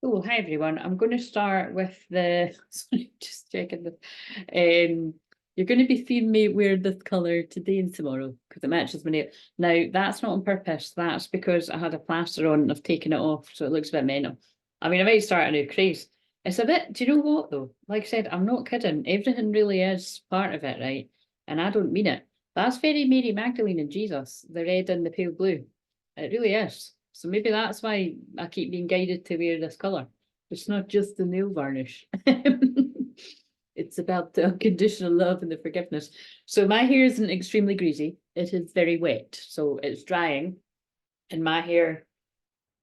Oh, hi everyone. I'm going to start with the, sorry, just checking this. You're going to be seeing me wear this colour today and tomorrow because it matches my nail. Now, that's not on purpose. That's because I had a plaster on and I've taken it off, so it looks a bit mental. I mean, I might start a new craze. It's a bit, do you know what though? Like I said, I'm not kidding. Everything really is part of it, right? And I don't mean it. That's very Mary Magdalene and Jesus, the red and the pale blue. It really is. So maybe that's why I keep being guided to wear this colour. It's not just the nail varnish. It's about the unconditional love and the forgiveness. So my hair isn't extremely greasy. It is very wet. So it's drying. And my hair,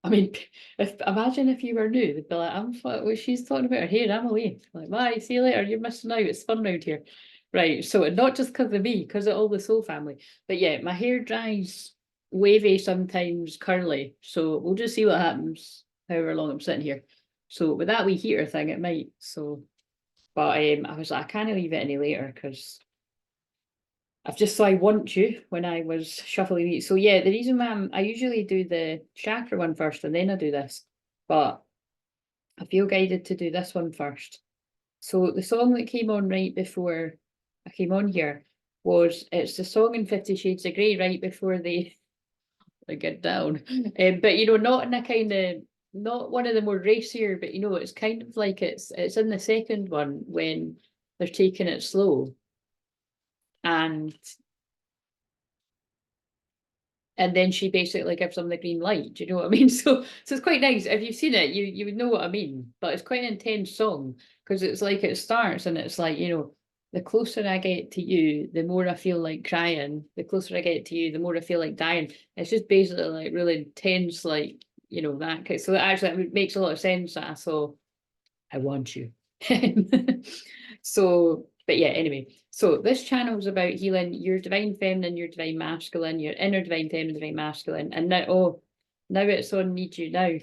I mean, imagine if you were new, they'd be like, well, she's talking about her hair, I'm away. Like, bye, see you later, you're missing out, it's fun out here. Right, so not just because of me, because of all the soul family. But yeah, my hair dries wavy, sometimes curly. So we'll just see what happens, however long I'm sitting here. So with that wee heater thing, it might. So, but I was like, I can't leave it any later because I've just so I want you when I was shuffling these. So yeah, the reason why I usually do the chakra one first and then I do this, but I feel guided to do this one first. So the song that came on right before I came on here it's the song in 50 Shades of Grey right before they get down. But you know, not in a kind of not one of the more racier, but you know, it's kind of like it's in the second one when they're taking it slow. And then she basically gives them the green light. Do you know what I mean? So it's quite nice. If you've seen it, you would know what I mean. But it's quite an intense song because it's like it starts and it's like, you know, the closer I get to you, the more I feel like crying. The closer I get to you, the more I feel like dying. It's just basically like really intense, like, you know, that. So actually it makes a lot of sense that I saw, I want you. So, but yeah, anyway. So this channel is about healing your divine feminine, your divine masculine, your inner divine feminine, divine masculine. And now, now it's on Need You Now.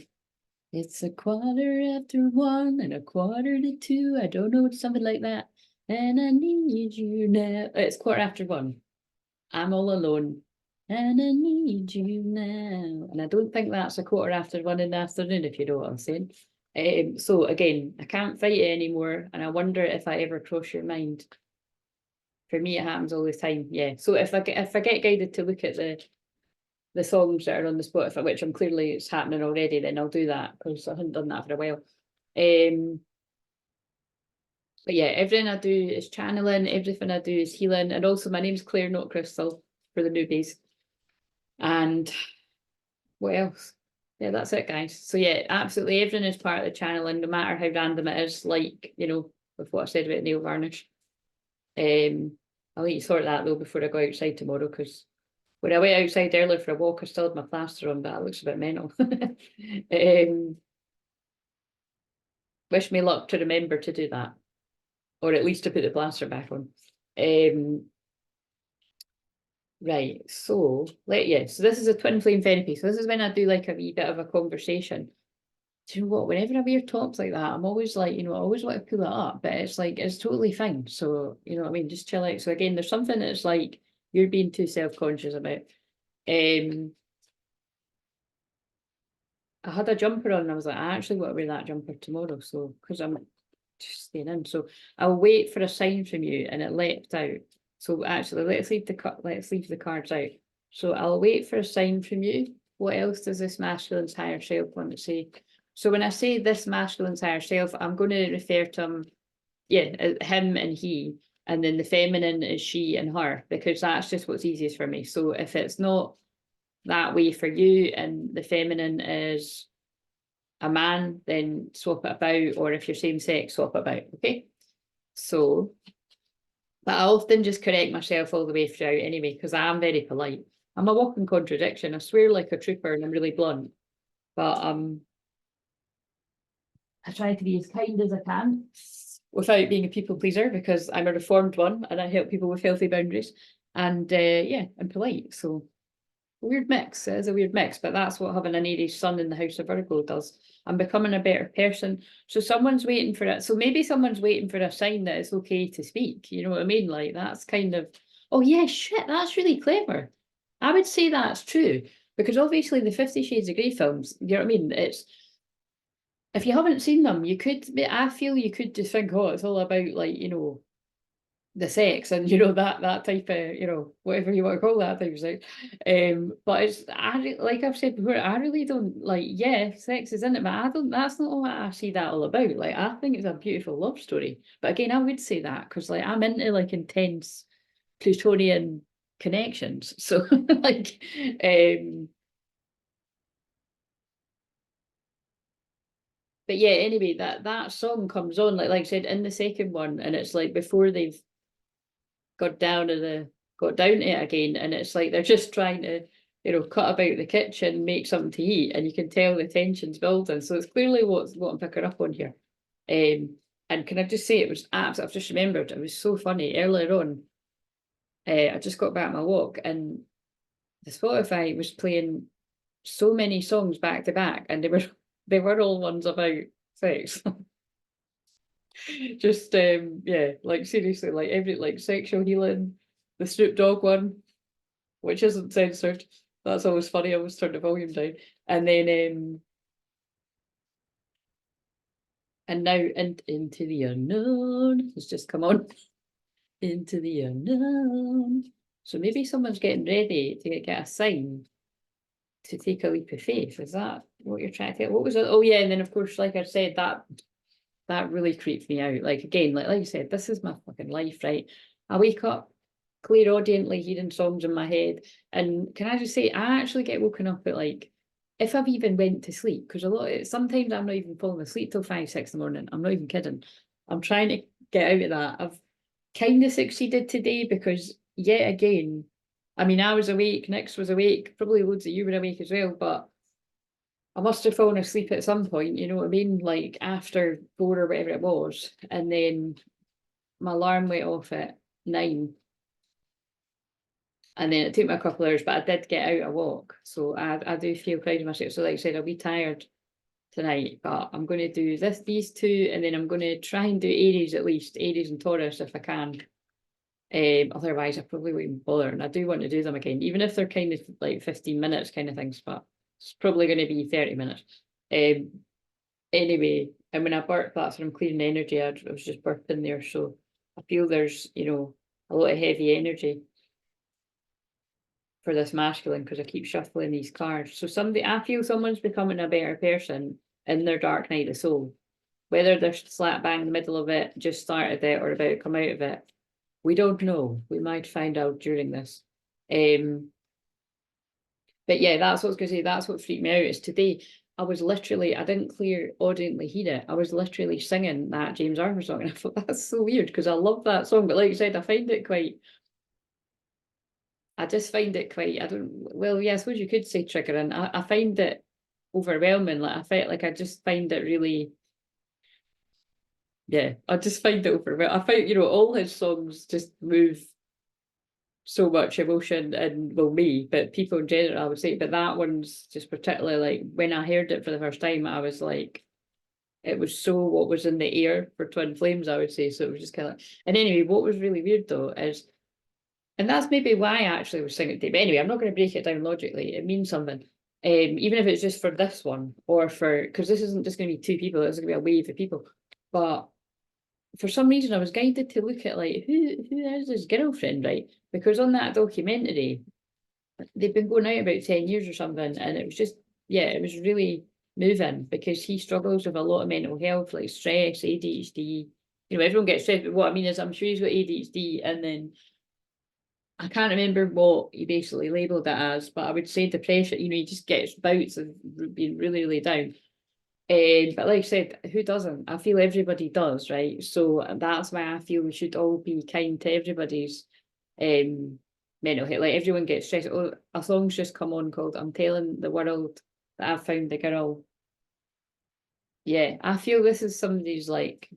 It's 1:15 and 1:45. I don't know, it's something like that. And I need you now. It's 1:15. I'm all alone. And I need you now. And I don't think that's 1:15 in the afternoon, if you know what I'm saying. So again, I can't fight it anymore, and I wonder if I ever cross your mind. For me, it happens all the time. Yeah. So if I get guided to look at the songs that are on the Spotify, which I'm clearly it's happening already, then I'll do that because I haven't done that for a while. But yeah, everything I do is channeling, everything I do is healing, and also my name's Claire, not Crystal, for the newbies. And what else? Yeah, that's it, guys. So yeah, absolutely everything is part of the channeling, no matter how random it is, like, you know, with what I said about nail varnish. I'll need to sort that though before I go outside tomorrow, because when I went outside earlier for a walk, I still had my plaster on, but it looks a bit mental. Wish me luck to remember to do that, or at least to put the plaster back on. Right, so so this is a twin flame therapy. So this is when I do like a wee bit of a conversation. Do you know what? Whenever I wear tops like that, I'm always like, you know, I always want to pull it up, but it's like it's totally fine. So, you know what I mean? Just chill out. So again, there's something that's like you're being too self-conscious about. I had a jumper on and I was like, I actually want to wear that jumper tomorrow. So because I'm just staying in. So I'll wait for a sign from you, and it leapt out. So actually, let's leave the cards out. So I'll wait for a sign from you. What else does this masculine's higher self want to say? So when I say this masculine's higher self, I'm going to refer to him, him and he, and then the feminine is she and her, because that's just what's easiest for me. So if it's not that way for you and the feminine is a man, then swap it about, or if you're same sex, swap it about, okay? So, but I often just correct myself all the way throughout anyway, because I am very polite. I'm a walking contradiction. I swear like a trooper and I'm really blunt, but I try to be as kind as I can without being a people pleaser, because I'm a reformed one and I help people with healthy boundaries, and yeah, I'm polite. So weird mix. It is a weird mix, but that's what having an Aries sun in the house of Virgo does. I'm becoming a better person. So someone's waiting for it. So maybe someone's waiting for a sign that it's okay to speak. You know what I mean? Like that's kind of, oh yeah, shit, that's really clever. I would say that's true, because obviously the 50 Shades of Grey films, you know what I mean? if you haven't seen them, you could, I feel you could just think, oh, it's all about like, you know, the sex and, you know, that type of, you know, whatever you want to call that type of sex. But it's, like I've said before, I really don't like, yeah, sex is in it, but I don't, that's not what I see that all about. Like, I think it's a beautiful love story. But again, I would say that because like I'm into like intense Plutonian connections. So like, but yeah, anyway, that song comes on, like I said, in the second one, and it's like before they've got down to it again, and it's like they're just trying to, you know, cut about the kitchen, make something to eat, and you can tell the tension's building. So it's clearly what I'm picking up on here. And can I just say, it was absolutely, I've just remembered, it was so funny earlier on. I just got back my walk, and the Spotify was playing so many songs back to back, and they were all ones about sex. Just yeah, like seriously, like every like sexual healing, the Snoop Dogg one, which isn't censored. That's always funny. I always turn the volume down. And then and now into the unknown has just come on. Into the unknown. So maybe someone's getting ready to get a sign to take a leap of faith. Is that what you're trying to get? What was it? Oh yeah, and then of course, like I said, that really creeps me out. Like again, like you said, this is my fucking life, right? I wake up clairaudiently hearing songs in my head, and can I just say, I actually get woken up at like, if I've even went to sleep, because sometimes I'm not even falling asleep till 5, 6 in the morning. I'm not even kidding. I'm trying to get out of that. I've kind of succeeded today because yet again, I mean, I was awake, Nix was awake, probably loads of you were awake as well, but I must have fallen asleep at some point, you know what I mean? Like after 4 or whatever it was. And then my alarm went off at 9. And then it took me a couple of hours, but I did get out a walk. So I do feel proud of myself. So like I said, I'll be tired tonight, but I'm going to do these two, and then I'm going to try and do Aries at least, Aries and Taurus if I can. Otherwise I probably wouldn't bother, and I do want to do them again, even if they're kind of like 15 minutes kind of things, but it's probably going to be 30 minutes. Anyway, and when I burp, that's when I'm clearing energy. I was just burping there, so I feel there's, you know, a lot of heavy energy for this masculine because I keep shuffling these cards. So I feel someone's becoming a better person in their dark night of soul. Whether they're slap bang in the middle of it, just started it, or about to come out of it, we don't know. We might find out during this. But yeah, that's what I was going to say. That's what freaked me out is today. I didn't clairaudiently hear it. I was literally singing that James Arthur song, and I thought that's so weird because I love that song. But like you said, I just find it quite, well, yeah, I suppose you could say triggering. I find it overwhelming. Like I felt like I just find it really, yeah, I just find it overwhelming. I find, you know, all his songs just move so much emotion, and well, me, but people in general, I would say, but that one's just particularly like when I heard it for the first time, I was like, it was so what was in the air for Twin Flames, I would say. So it was just kind of, and anyway, what was really weird though is, and that's maybe why I actually was singing today. But anyway, I'm not going to break it down logically. It means something. Even if it's just for this one or because this isn't just going to be 2 people, it's going to be a wave of people. But for some reason, I was guided to look at like, who is his girlfriend, right? Because on that documentary, they've been going out about 10 years or something. And it was just, yeah, it was really moving because he struggles with a lot of mental health, like stress, ADHD. You know, everyone gets stressed, but what I mean is I'm sure he's got ADHD, and then I can't remember what he basically labelled it as, but I would say depression, you know, he just gets bouts of being really, really down. But like I said, who doesn't? I feel everybody does, right? So that's why I feel we should all be kind to everybody's mental health. Like everyone gets stressed. Oh, a song's just come on called I'm Telling the World That I've Found the Girl. Yeah, I feel this is somebody's like,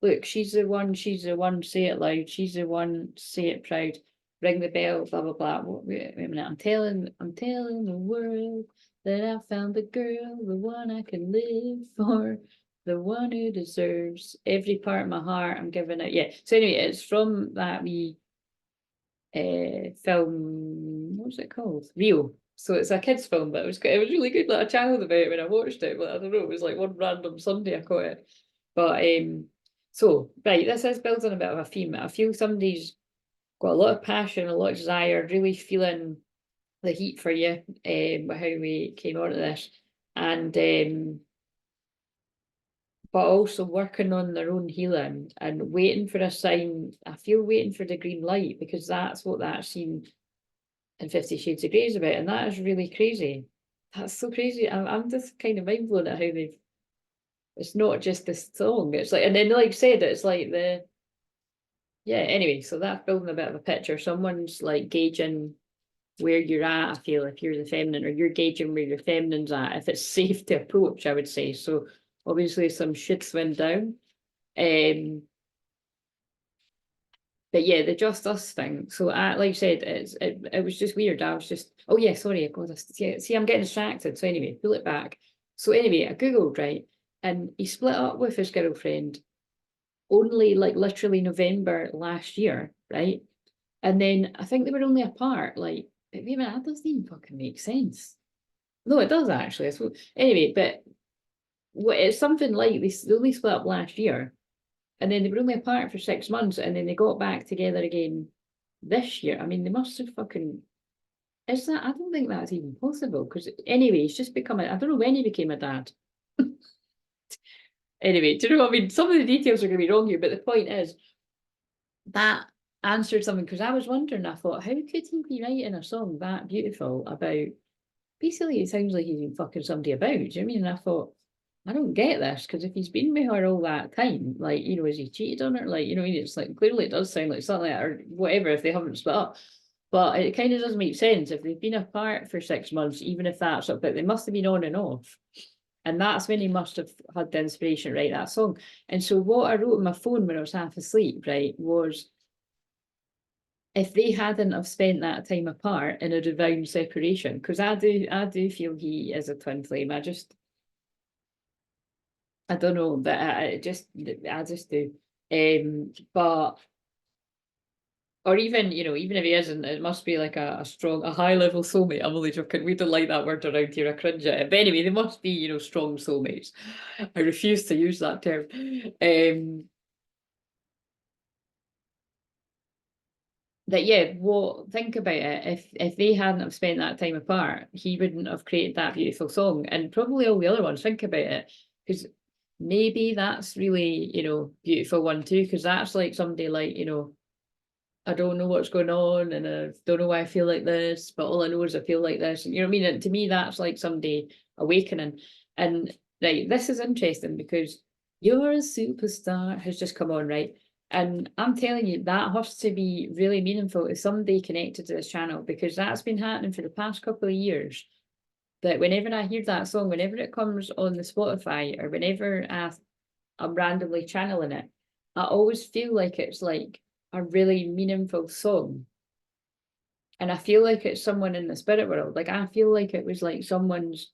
look, she's the one, say it loud, she's the one, say it proud, ring the bell, blah, blah, blah. Wait a minute, I'm telling the world that I found the girl, the one I can live for, the one who deserves every part of my heart. I'm giving it. Yeah. So anyway, it's from that wee film, what was it called? Rio. So it's a kids' film, but it was really good. Like I chatted about it when I watched it, but I don't know, it was like one random Sunday I caught it. But so right, this is building a bit of a theme. I feel somebody's got a lot of passion, a lot of desire, really feeling the heat for you, how we came onto this. And but also working on their own healing and waiting for a sign. I feel waiting for the green light, because that's what that scene in 50 Shades of Grey is about, and that is really crazy. That's so crazy. I'm just kind of mind blown at how they've. It's not just this song. It's like, and then like I said, it's like the. Yeah. Anyway, so that's building a bit of a picture. Someone's like gauging where you're at. I feel if you're the feminine, or you're gauging where your feminine's at. If it's safe to approach, I would say. So obviously some shit's went down. But yeah, the just us thing. So like I said, it was just weird. I was just, oh yeah, sorry, God, see, I'm getting distracted. So anyway, pull it back. So anyway, I googled, right, and he split up with his girlfriend only like literally November last year, right? And then I think they were only apart like, wait a minute, that doesn't even fucking make sense. No, it does actually. So anyway, but it's something like they only split up last year. And then they were only apart for 6 months, and then they got back together again this year. I mean, they must have fucking. Is that? I don't think that's even possible. Because anyway, he's just become I don't know when he became a dad. Anyway, do you know what I mean? Some of the details are going to be wrong here, but the point is that answered something, because I was wondering. I thought, how could he be writing a song that beautiful about? Basically, it sounds like he's been fucking somebody about. Do you know what I mean? And I thought, I don't get this, because if he's been with her all that time, like, you know, is he cheated on her? Like, you know, it's like, clearly it does sound like something like that, or whatever, if they haven't split up. But it kind of doesn't make sense if they've been apart for 6 months, even if that's up, but they must have been on and off. And that's when he must have had the inspiration to write that song. And so what I wrote on my phone when I was half asleep, right, was, if they hadn't have spent that time apart in a divine separation, because I do feel he is a twin flame. I don't know, but I just do. But or even, you know, even if he isn't, it must be like a strong, a high level soulmate. I'm only joking. We don't like that word around here. I cringe at it. But anyway, they must be, you know, strong soulmates. I refuse to use that term. That yeah, well, think about it. If they hadn't have spent that time apart, he wouldn't have created that beautiful song, and probably all the other ones. Think about it, because maybe that's really, you know, beautiful one too, because that's like somebody like, you know, I don't know what's going on, and I don't know why I feel like this, but all I know is I feel like this. And you know what I mean? And to me, that's like somebody awakening. And right, this is interesting, because You're a Superstar has just come on, right? And I'm telling you, that has to be really meaningful to somebody connected to this channel, because that's been happening for the past couple of years. That whenever I hear that song, whenever it comes on the Spotify, or whenever I'm randomly channeling it, I always feel like it's like a really meaningful song. And I feel like it's someone in the spirit world. Like I feel like it was like someone's,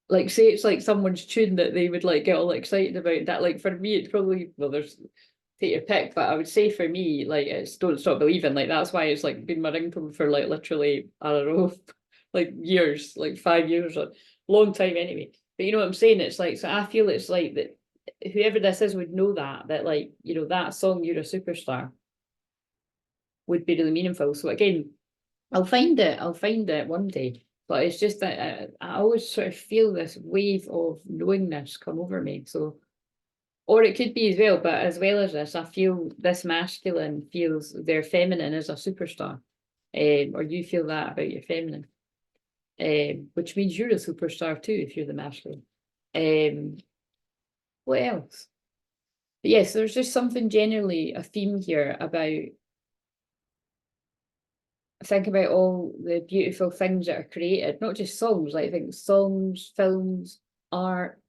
like, say it's like someone's tune that they would like get all excited about. That, like, for me, it's probably, well, there's take your pick, but I would say for me, like, it's Don't Stop Believing. Like that's why it's like been my ringtone for like literally, I don't know, like years, like 5 years, or long time anyway. But you know what I'm saying? It's like, so I feel it's like that whoever this is would know that like, you know, that song You're a Superstar would be really meaningful. So again, I'll find it one day. But it's just that I always sort of feel this wave of knowingness come over me. So, or it could be as well, but as well as this, I feel this masculine feels their feminine is a superstar. Or you feel that about your feminine. Which means you're a superstar too if you're the masculine. What else? But yes, there's just something generally, a theme here about, think about all the beautiful things that are created, not just songs, like I think songs, films, art,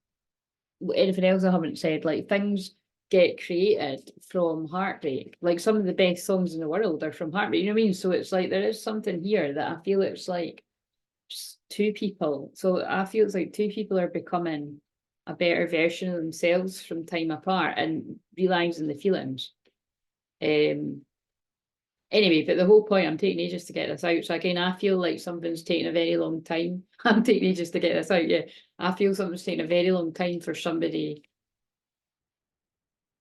anything else I haven't said, like things get created from heartbreak. Like some of the best songs in the world are from heartbreak, you know what I mean? So it's like there is something here that I feel it's like just two people. So I feel it's like two people are becoming a better version of themselves from time apart and realizing the feelings. Anyway, but the whole point, I'm taking ages to get this out. So again, I feel like something's taking a very long time. I'm taking ages to get this out. Yeah, I feel something's taking a very long time for somebody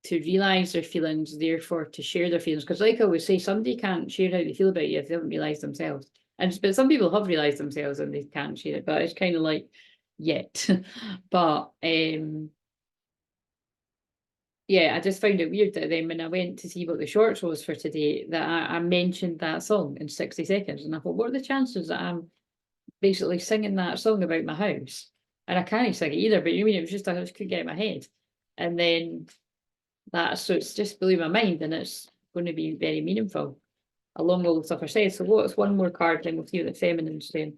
to realise their feelings, therefore to share their feelings. Because like I always say, somebody can't share how they feel about you if they haven't realised themselves. But some people have realised themselves and they can't share it. But it's kind of like yet. But yeah, I just found it weird that then when I went to see what the shorts was for today, that I mentioned that song in 60 seconds. And I thought, what are the chances that I'm basically singing that song about my house? And I can't sing it either, but you know, I mean, it was just, I just couldn't get it in my head. And then so it's just blew my mind, and it's going to be very meaningful along with all the stuff I said. So what's one more card, then we'll see what the feminine's saying.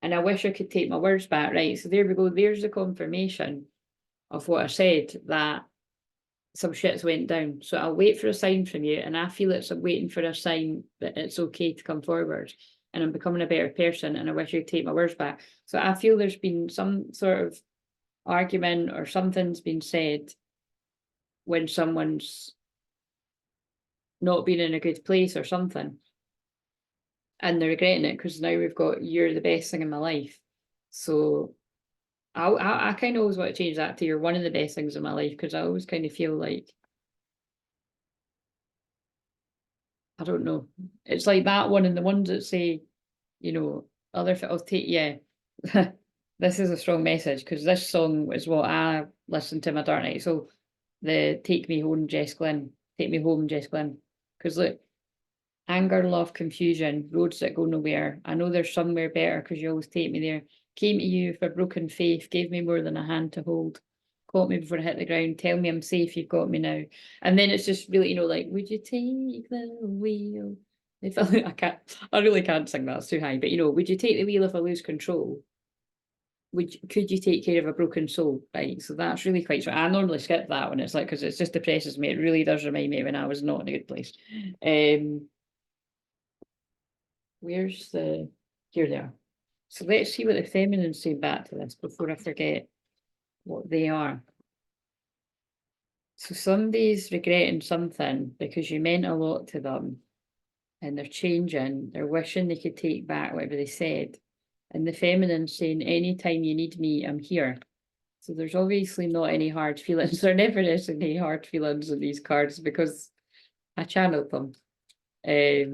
And I wish I could take my words back, right? So there we go. There's the confirmation of what I said, that some shit's went down. So I'll wait for a sign from you, and I feel I'm waiting for a sign that it's okay to come forward and I'm becoming a better person, and I wish I could take my words back. So I feel there's been some sort of argument or something's been said when someone's not been in a good place or something, and they're regretting it because now we've got you're the best thing in my life. So I kind of always want to change that to you're one of the best things in my life, because I always kind of feel like, I don't know, it's like that one and the ones that say, you know, I'll take, yeah. This is a strong message, because this song is what I listen to my dark night. So the Take Me Home, Jess Glynn. Take Me Home, Jess Glynn. Because look, anger, love, confusion, roads that go nowhere. I know there's somewhere better because you always take me there. Came to you with a broken faith, gave me more than a hand to hold. Caught me before I hit the ground, tell me I'm safe, you've got me now. And then it's just really, you know, like, would you take the wheel? If I really can't sing that, it's too high. But you know, would you take the wheel if I lose control? Could you take care of a broken soul? Right. So that's really quite I normally skip that one. It's like, because it just depresses me. It really does remind me when I was not in a good place. Where's the here they are. So let's see what the feminines say back to this before I forget what they are. So somebody's regretting something because you meant a lot to them, and they're changing, they're wishing they could take back whatever they said. And the feminine saying, anytime you need me, I'm here. So there's obviously not any hard feelings. There never is any hard feelings in these cards, because I channeled them. I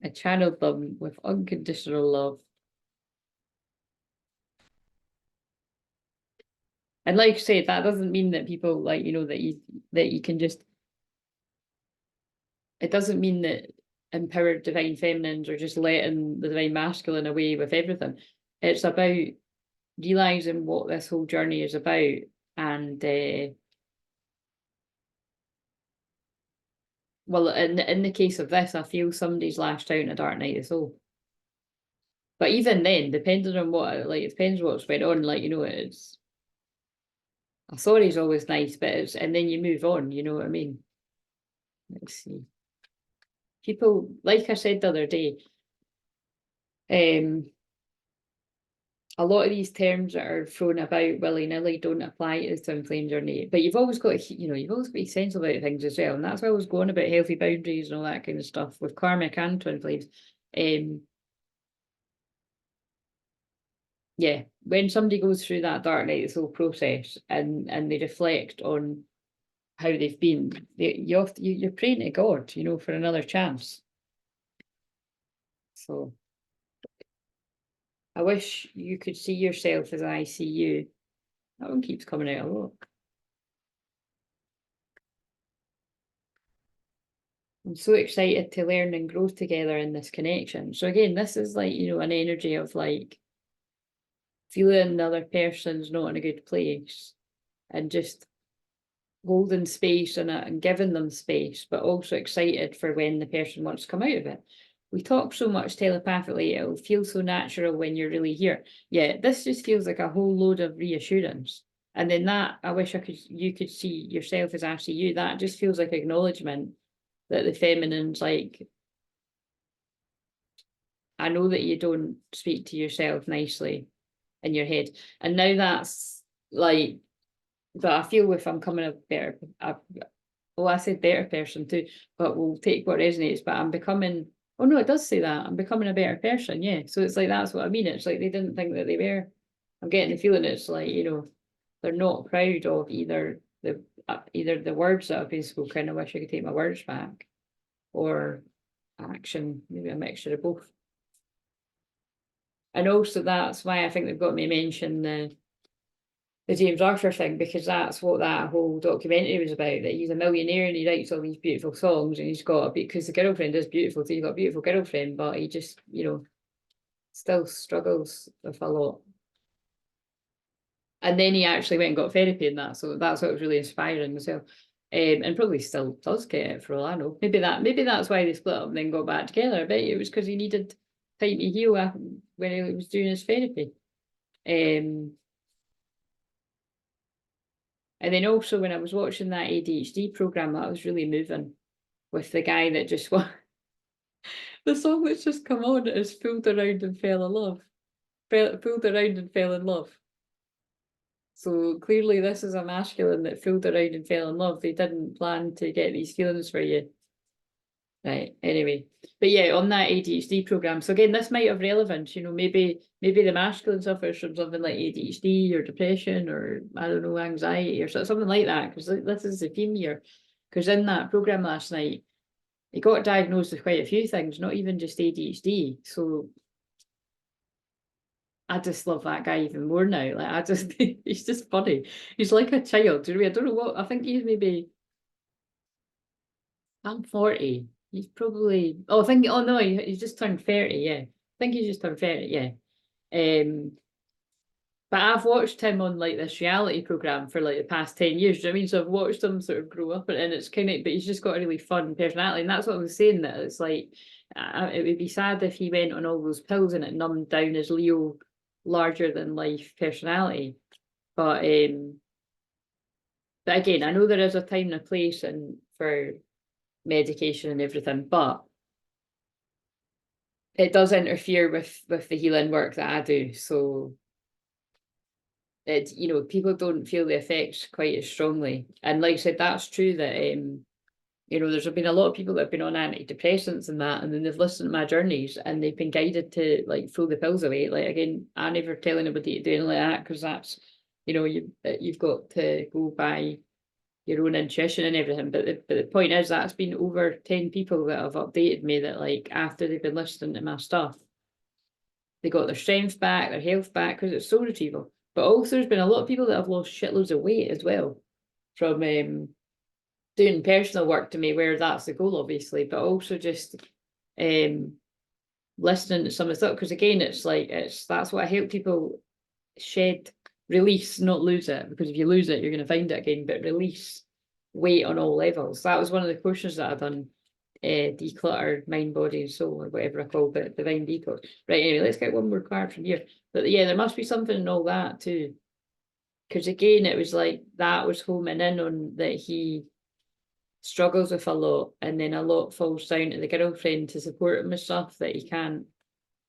channeled them with unconditional love. And like I said, that doesn't mean that people, like, you know, that you can just, it doesn't mean that empowered divine feminines are just letting the divine masculine away with everything. It's about realizing what this whole journey is about. And well, in the case of this, I feel somebody's lashed out in a dark night of the soul. But even then, depending on what, like, it depends what's went on. Like, you know, it's a sorry is always nice, but it's, and then you move on. You know what I mean? Let's see. People, like I said the other day, a lot of these terms that are thrown about willy-nilly don't apply to the twin flame journey. But you've always got to, you know, you've always got to be sensible about things as well. And that's why I was going about healthy boundaries and all that kind of stuff with karmic and twin flames. Yeah, when somebody goes through that dark night, this whole process, and they reflect on how they've been, you're praying to God, you know, for another chance. So I wish you could see yourself as I see you. That one keeps coming out a lot. I'm so excited to learn and grow together in this connection. So again, this is like, you know, an energy of like feeling the other person's not in a good place and just holding space in it and giving them space, but also excited for when the person wants to come out of it. We talk so much telepathically, it'll feel so natural when you're really here. Yeah, this just feels like a whole load of reassurance. And then that, I wish you could see yourself as actually you. That just feels like acknowledgement that the feminine's like, I know that you don't speak to yourself nicely in your head. And now that's like, but I feel if I'm coming a better, oh, I said better person too, but we'll take what resonates. But I'm becoming, oh no, it does say that. I'm becoming a better person, yeah. So it's like, that's what I mean. It's like they didn't think that they were. I'm getting the feeling it's like, you know, they're not proud of either the words that have been spoken. I wish I could take my words back, or action, maybe a mixture of both. And also that's why I think they've got me mention the James Arthur thing, because that's what that whole documentary was about, that he's a millionaire and he writes all these beautiful songs, and he's got because the girlfriend is beautiful, so he's got a beautiful girlfriend, but he just, you know, still struggles with a lot. And then he actually went and got therapy and that, so that's what was really inspiring as well. And probably still does get it for all I know. Maybe that's why they split up and then got back together. I bet it was because he needed time to heal when he was doing his therapy. And then also when I was watching that ADHD program, that was really moving, with the guy that just the song that's just come on is Fooled Around and Fell in Love. Fooled Around and Fell in Love. So clearly this is a masculine that fooled around and fell in love. They didn't plan to get these feelings for you. Right, anyway. But yeah, on that ADHD program. So again, this might have relevance, you know, maybe the masculine suffers from something like ADHD or depression, or I don't know, anxiety or something like that, because this is the theme here. Because in that program last night, he got diagnosed with quite a few things, not even just ADHD. So I just love that guy even more now. Like, I just, he's just funny. He's like a child. Do you know what I mean? I don't know what, I think he's maybe, I'm 40. He's probably, oh, I think, oh no, he's just turned 30, yeah. I think he's just turned 30, yeah. But I've watched him on like this reality program for like the past 10 years. Do you know what I mean? So I've watched him sort of grow up, and it's kind of, but he's just got a really fun personality. And that's what I was saying, that it's like, it would be sad if he went on all those pills and it numbed down his Leo larger than life personality. But again, I know there is a time and a place and for medication and everything, but it does interfere with the healing work that I do. So it, you know, people don't feel the effects quite as strongly. And like I said, that's true that you know, there's been a lot of people that have been on antidepressants and that, and then they've listened to my journeys and they've been guided to like throw the pills away. Like again, I never tell anybody to do anything like that, because that's, you know, you've got to go by your own intuition and everything. But the point is, that's been over 10 people that have updated me that, like, after they've been listening to my stuff, they got their strength back, their health back, because it's soul retrieval. But also there's been a lot of people that have lost shitloads of weight as well from doing personal work to me, where that's the goal, obviously, but also just listening to some of the stuff. Because again, it's like, that's what I help people shed, release, not lose it, because if you lose it, you're going to find it again, but release weight on all levels. That was one of the courses that I've done, declutter mind, body and soul, or whatever I called it, divine detox. Right, anyway, let's get one more card from here. But yeah, there must be something in all that too, because again, it was like that was homing in on that he struggles with a lot, and then a lot falls down to the girlfriend to support him with stuff that he can't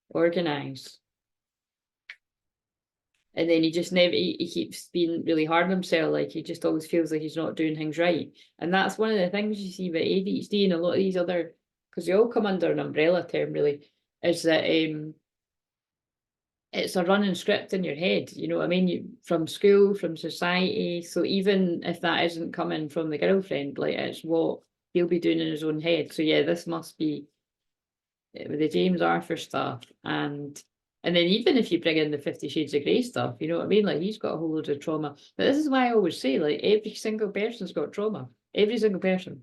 organize. And then he just never, he keeps being really hard on himself. Like, he just always feels like he's not doing things right. And that's one of the things you see with ADHD and a lot of these other, because they all come under an umbrella term really, is that it's a running script in your head, you know what I mean? From school, from society. So even if that isn't coming from the girlfriend, like, it's what he'll be doing in his own head. So yeah, this must be with the James Arthur stuff, and then even if you bring in the 50 Shades of Grey stuff, you know what I mean? Like, he's got a whole load of trauma. But this is why I always say, like, every single person's got trauma. Every single person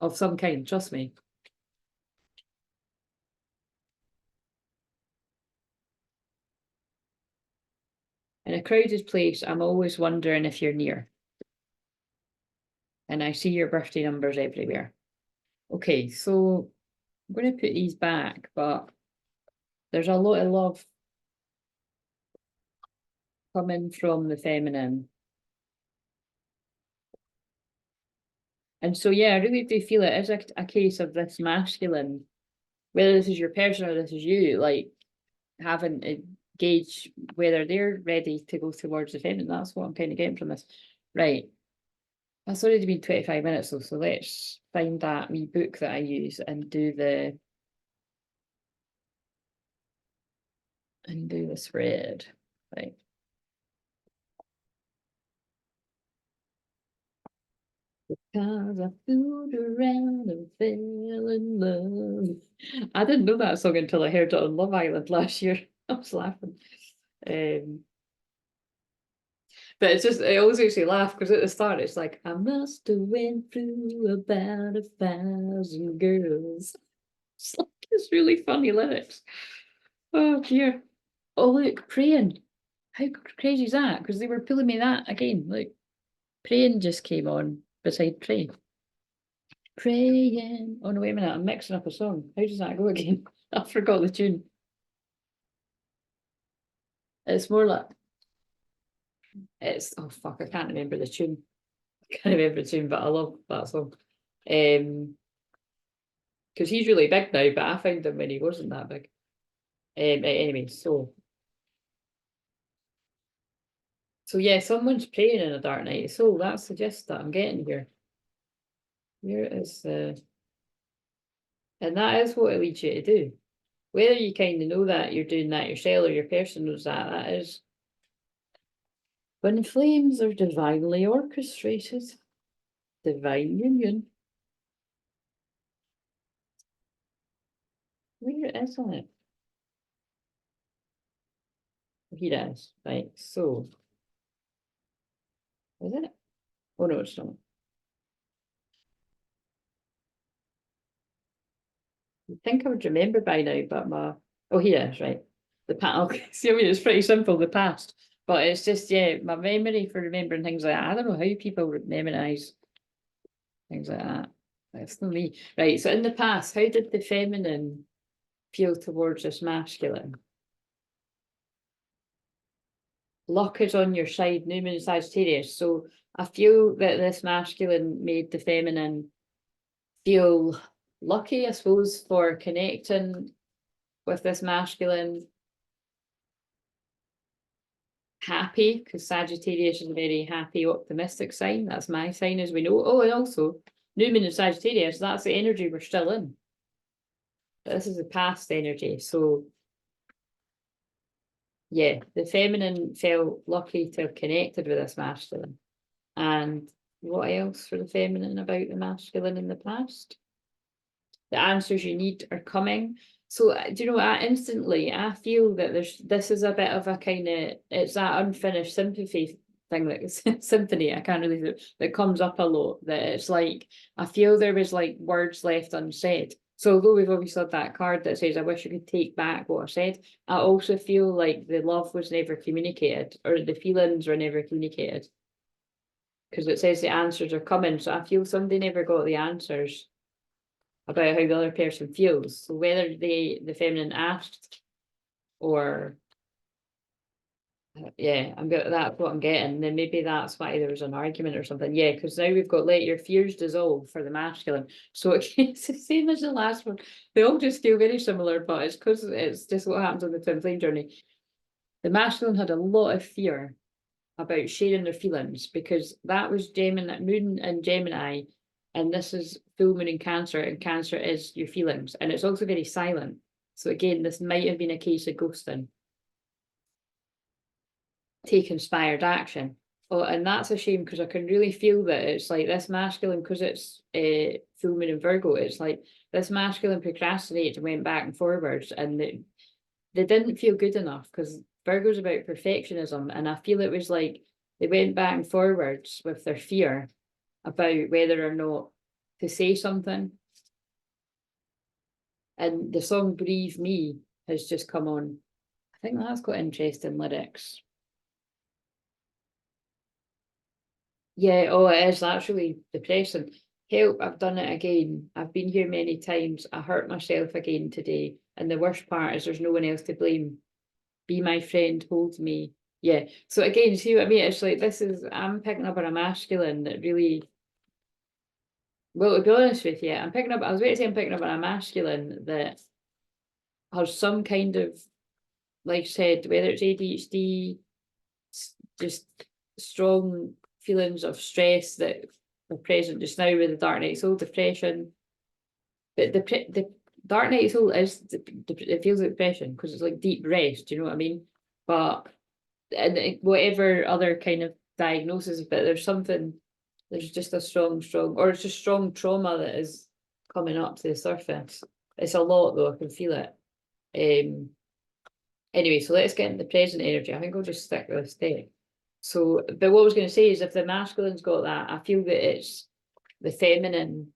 of some kind, trust me. In a crowded place, I'm always wondering if you're near. And I see your birthday numbers everywhere. Okay, so I'm going to put these back, but there's a lot of love coming from the feminine. And so, yeah, I really do feel it is a case of this masculine, whether this is your person or this is you, like, having to gauge whether they're ready to go towards the feminine. That's what I'm kind of getting from this. Right. That's already been 25 minutes though, so let's find that wee book that I use and do the spread. Right. Because I fooled around and fell in love. I didn't know that song until I heard it on Love Island last year. I was laughing. But it's just, it always makes me laugh because at the start it's like, I must have went through about 1,000 girls. It's like, it's really funny lyrics. Oh dear. Oh look, praying. How crazy is that? Because they were pulling me that again. Look, praying just came on beside pray. Praying. Oh no, wait a minute, I'm mixing up a song. How does that go again? I forgot the tune. It's more like, it's, oh fuck, I can't remember the tune. I can't remember the tune, but I love that song. Because he's really big now, but I found him when he wasn't that big. Anyway, so yeah, someone's praying in a dark night. So that's the gist that I'm getting here. Here is and that is what it leads you to do. Whether you kind of know that you're doing that yourself or your person knows that, that is when flames are divinely orchestrated. Divine union. Where isn't it? Here it is. Right, so is it? Oh no, it's not. I think I would remember by now, but oh here it is, right. The past. Okay, see, I mean it's pretty simple, the past. But it's just, yeah, my memory for remembering things like that. I don't know how people memorize things like that. That's not me. Right, so in the past, how did the feminine feel towards this masculine? Luck is on your side, New Moon Sagittarius. So I feel that this masculine made the feminine feel lucky, I suppose, for connecting with this masculine. Happy, because Sagittarius is a very happy, optimistic sign. That's my sign, as we know. Oh, and also, New Moon in Sagittarius, that's the energy we're still in. This is the past energy. So yeah, the feminine felt lucky to have connected with this masculine. And what else for the feminine about the masculine in the past? The answers you need are coming. So do you know, instantly I feel that this is a bit of a kind of, it's that unfinished sympathy thing, that symphony, I can't really, that comes up a lot, that it's like, I feel there was like words left unsaid. So although we've obviously had that card that says, I wish I could take back what I said, I also feel like the love was never communicated, or the feelings were never communicated. Because it says the answers are coming. So I feel somebody never got the answers about how the other person feels. So whether the feminine asked or yeah, that's what I'm getting. Then maybe that's why there was an argument or something. Yeah, because now we've got let your fears dissolve for the masculine. So it's the same as the last one. They all just feel very similar, but it's because it's just what happens on the twin flame journey. The masculine had a lot of fear about sharing their feelings because that was Gemini, Moon and Gemini, and this is full moon in Cancer, and Cancer is your feelings, and it's also very silent. So again, this might have been a case of ghosting. Take inspired action. Oh, and that's a shame because I can really feel that it's like this masculine, because it's full moon in Virgo, it's like this masculine procrastinated and went back and forwards, and they didn't feel good enough because Virgo's about perfectionism, and I feel it was like they went back and forwards with their fear about whether or not to say something. And the song Breathe Me has just come on. I think that's got interesting lyrics. Yeah, oh, it is. That's really depressing. Help, I've done it again. I've been here many times. I hurt myself again today. And the worst part is there's no one else to blame. Be my friend, hold me. Yeah. So again, see what I mean? It's like, I'm picking up on a masculine that really, well, to be honest with you, I was about to say I'm picking up on a masculine that has some kind of, like I said, whether it's ADHD, just strong feelings of stress that we're present just now with the dark night soul depression. But the dark night soul is, it feels like depression because it's like deep rest, you know what I mean? But and whatever other kind of diagnosis, but there's just a strong, or it's just strong trauma that is coming up to the surface. It's a lot though, I can feel it. Anyway, so let's get into the present energy. I think I'll just stick with this day. So, but what I was going to say is if the masculine's got that, I feel that it's the feminine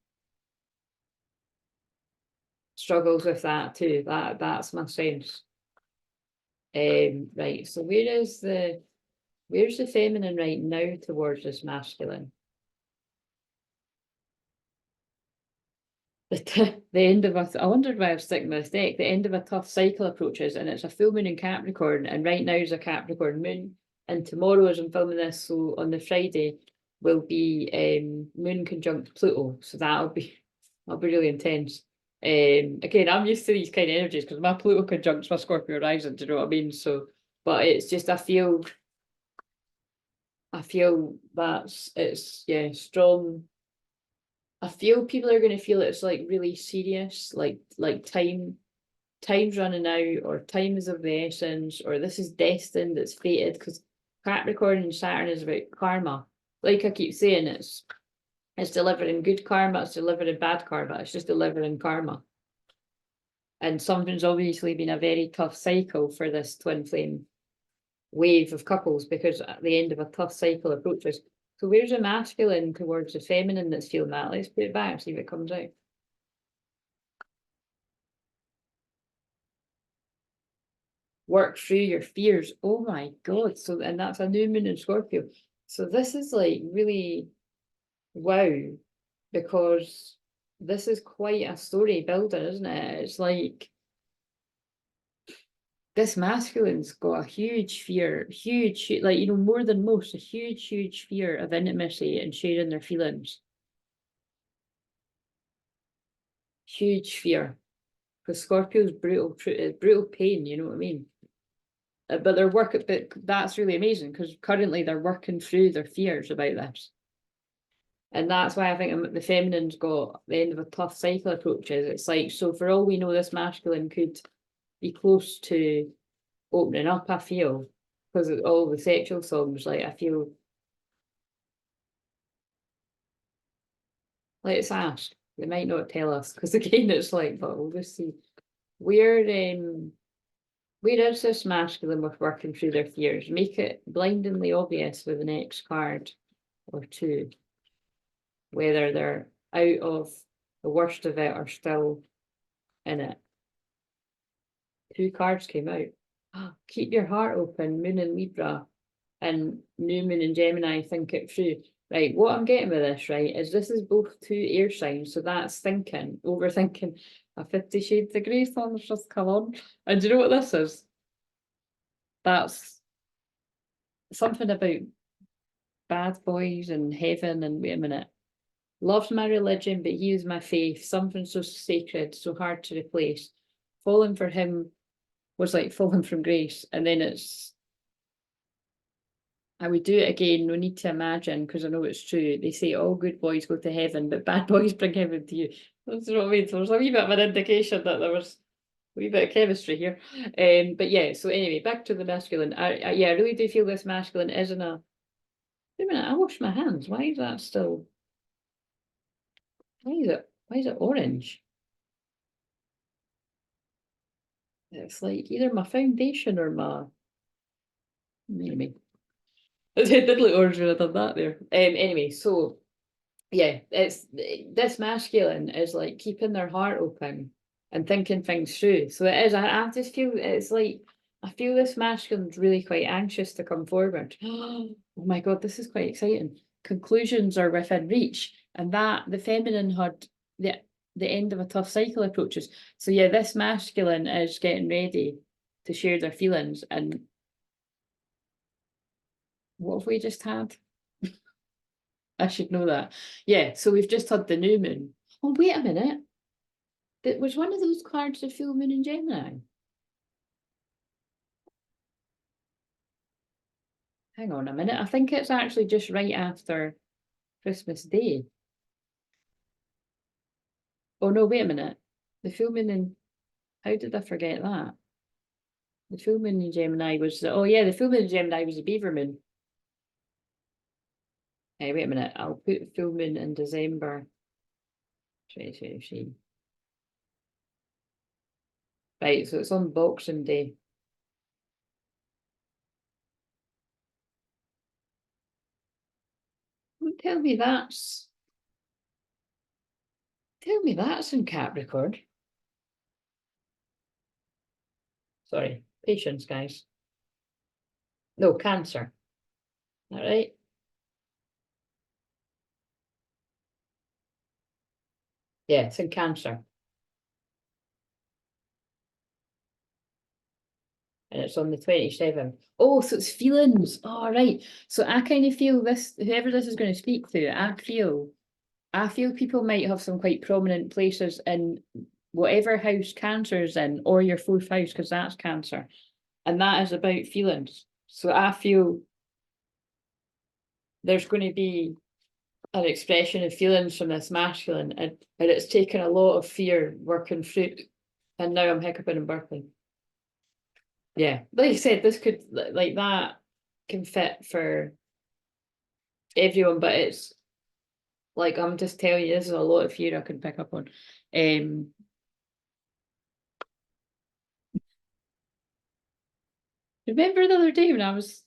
struggles with that too. That's my sense. Right, so where's the feminine right now towards this masculine? The end of I wondered why I was sticking with this deck. The end of a tough cycle approaches, and it's a full moon in Capricorn, and right now is a Capricorn moon, and tomorrow as I'm filming this, so on the Friday will be moon conjunct Pluto, so that'll be really intense. Again, I'm used to these kind of energies because my Pluto conjuncts my Scorpio rising, do you know what I mean? So, but it's just I feel it's strong. I feel people are going to feel it's like really serious, like time's running out, or time is of the essence, or this is destined, it's fated, because Capricorn and Saturn is about karma. Like I keep saying, it's delivering good karma, it's delivering bad karma, it's just delivering karma. And something's obviously been a very tough cycle for this twin flame wave of couples, because at the end of a tough cycle approaches. So where's the masculine towards the feminine that's feeling that? Let's put it back, see if it comes out. Work through your fears. Oh my God. So, and that's a new moon in Scorpio. So this is like really, wow, because this is quite a story builder, isn't it? It's like, this masculine's got a huge fear, like, you know, more than most, a huge fear of intimacy and sharing their feelings. Huge fear. Because Scorpio's brutal pain, you know what I mean? But that's really amazing because currently they're working through their fears about this. And that's why I think the feminine's got the end of a tough cycle approaches. It's like, so for all we know, this masculine could be close to opening up, I feel, because of all the sexual songs. Like, I feel, let's ask. They might not tell us, because again, it's like, but we'll just see. Where is this masculine with working through their fears? Make it blindingly obvious with the next card or two, whether they're out of the worst of it or still in it. 2 cards came out. Keep your heart open, moon in Libra, and new moon in Gemini, think it through. Right, what I'm getting with this, right, is this is both 2 air signs, so that's thinking, overthinking. A 50 Shades of Grey song's just come on. And do you know what this is? That's something about bad boys and heaven, and wait a minute. Loves my religion, but he is my faith. Something so sacred, so hard to replace. Falling for him was like falling from grace. And then it's, I would do it again. No need to imagine, because I know it's true. They say all good boys go to heaven, but bad boys bring heaven to you. That's what I mean. So there's a wee bit of an indication that there was a wee bit of chemistry here. But yeah, so anyway, back to the masculine. I really do feel this masculine is in a, wait a minute, I washed my hands. Why is that still, why is it orange? It's like either my foundation or my, anyway. It did look orange when I done that there. Anyway, so yeah, it's this masculine is like keeping their heart open and thinking things through. So it is, I just feel it's like, I feel this masculine's really quite anxious to come forward. Oh my God, this is quite exciting. Conclusions are within reach, and that the feminine had the end of a tough cycle approaches. So yeah, this masculine is getting ready to share their feelings. And what have we just had? I should know that. Yeah, so we've just had the new moon. Oh, wait a minute. Was one of those cards the full moon in Gemini? Hang on a minute. I think it's actually just right after Christmas Day. Oh no, wait a minute. The full moon in, how did I forget that? The full moon in Gemini was, oh yeah, the full moon in Gemini was a beaver moon. Hey, wait a minute, I'll put full moon in December 2023. Right, so it's on Boxing Day. Don't tell me that's in Capricorn. Sorry, patience, guys. No, Cancer. All right. Yeah, it's in Cancer. And it's on the 27th. Oh, so it's feelings. Oh, right. So I kind of feel this, whoever this is going to speak to, I feel people might have some quite prominent places in whatever house Cancer's in, or your fourth house, because that's Cancer. And that is about feelings. So I feel there's going to be an expression of feelings from this masculine, and it's taken a lot of fear working fruit. And now I'm hiccuping and burping. Yeah, like I said, this could, like that can fit for everyone, but it's like, I'm just telling you, this is a lot of fear I can pick up on. Remember the other day when I was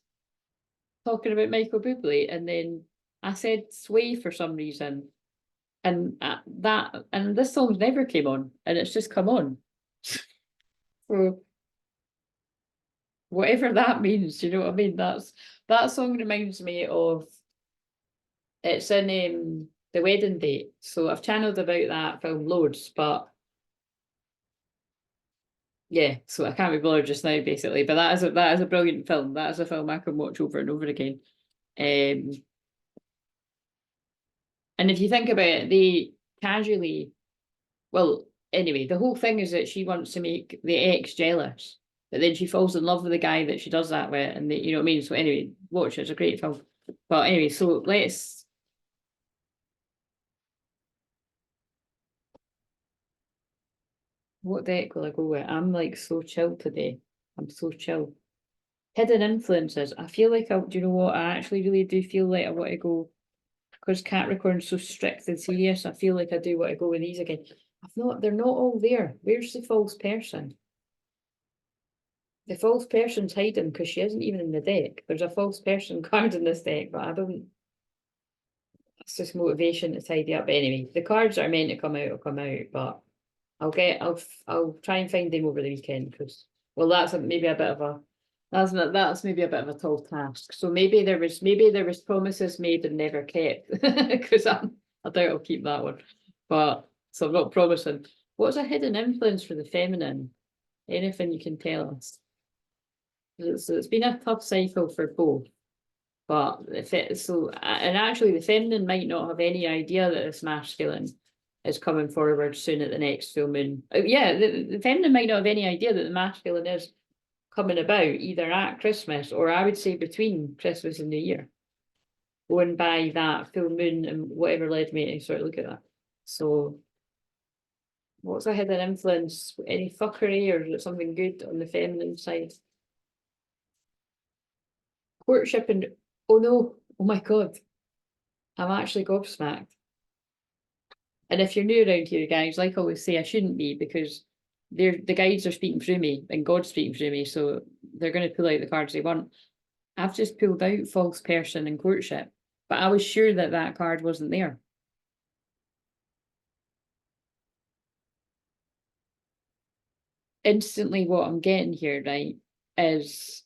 talking about Michael Bublé, and then I said sway for some reason, and this song never came on, and it's just come on. So whatever that means, you know what I mean? That song reminds me of, it's in The Wedding Date. So I've channeled about that film loads, but yeah, so I can't be bothered just now, basically. But that is a brilliant film. That is a film I can watch over and over again. And if you think about it, they casually, well, anyway, the whole thing is that she wants to make the ex jealous, but then she falls in love with the guy that she does that with, and you know what I mean? So anyway, watch it, it's a great film. But anyway, so let's, what deck will I go with? I'm like so chill today. I'm so chill. Hidden influences. I feel like do you know what? I actually really do feel like I want to go, because Capricorn's so strict and serious. I feel like I do want to go with these again. They're not all there. Where's the false person? The false person's hiding because she isn't even in the deck. There's a false person card in this deck, but I don't. It's just motivation to tidy up. But anyway, the cards that are meant to come out will come out, but I'll try and find them over the weekend, because, well, that's maybe a bit of a, that's maybe a bit of a tall task. So maybe there was promises made and never kept, because I doubt I'll keep that one. But so I'm not promising. What's a hidden influence for the feminine? Anything you can tell us? So it's been a tough cycle for both, but and actually the feminine might not have any idea that this masculine is coming forward soon at the next full moon. Yeah, the feminine might not have any idea that the masculine is coming about either at Christmas, or I would say between Christmas and New Year, going by that full moon, and whatever led me to sort of look at that. So what's a hidden influence? Any fuckery, or is it something good on the feminine side? Courtship and, oh no, oh my God, I'm actually gobsmacked. And if you're new around here, guys, like I always say, I shouldn't be, because the guides are speaking through me and God's speaking through me, so they're going to pull out the cards they want. I've just pulled out false person and courtship, but I was sure that that card wasn't there. Instantly, what I'm getting here, right, is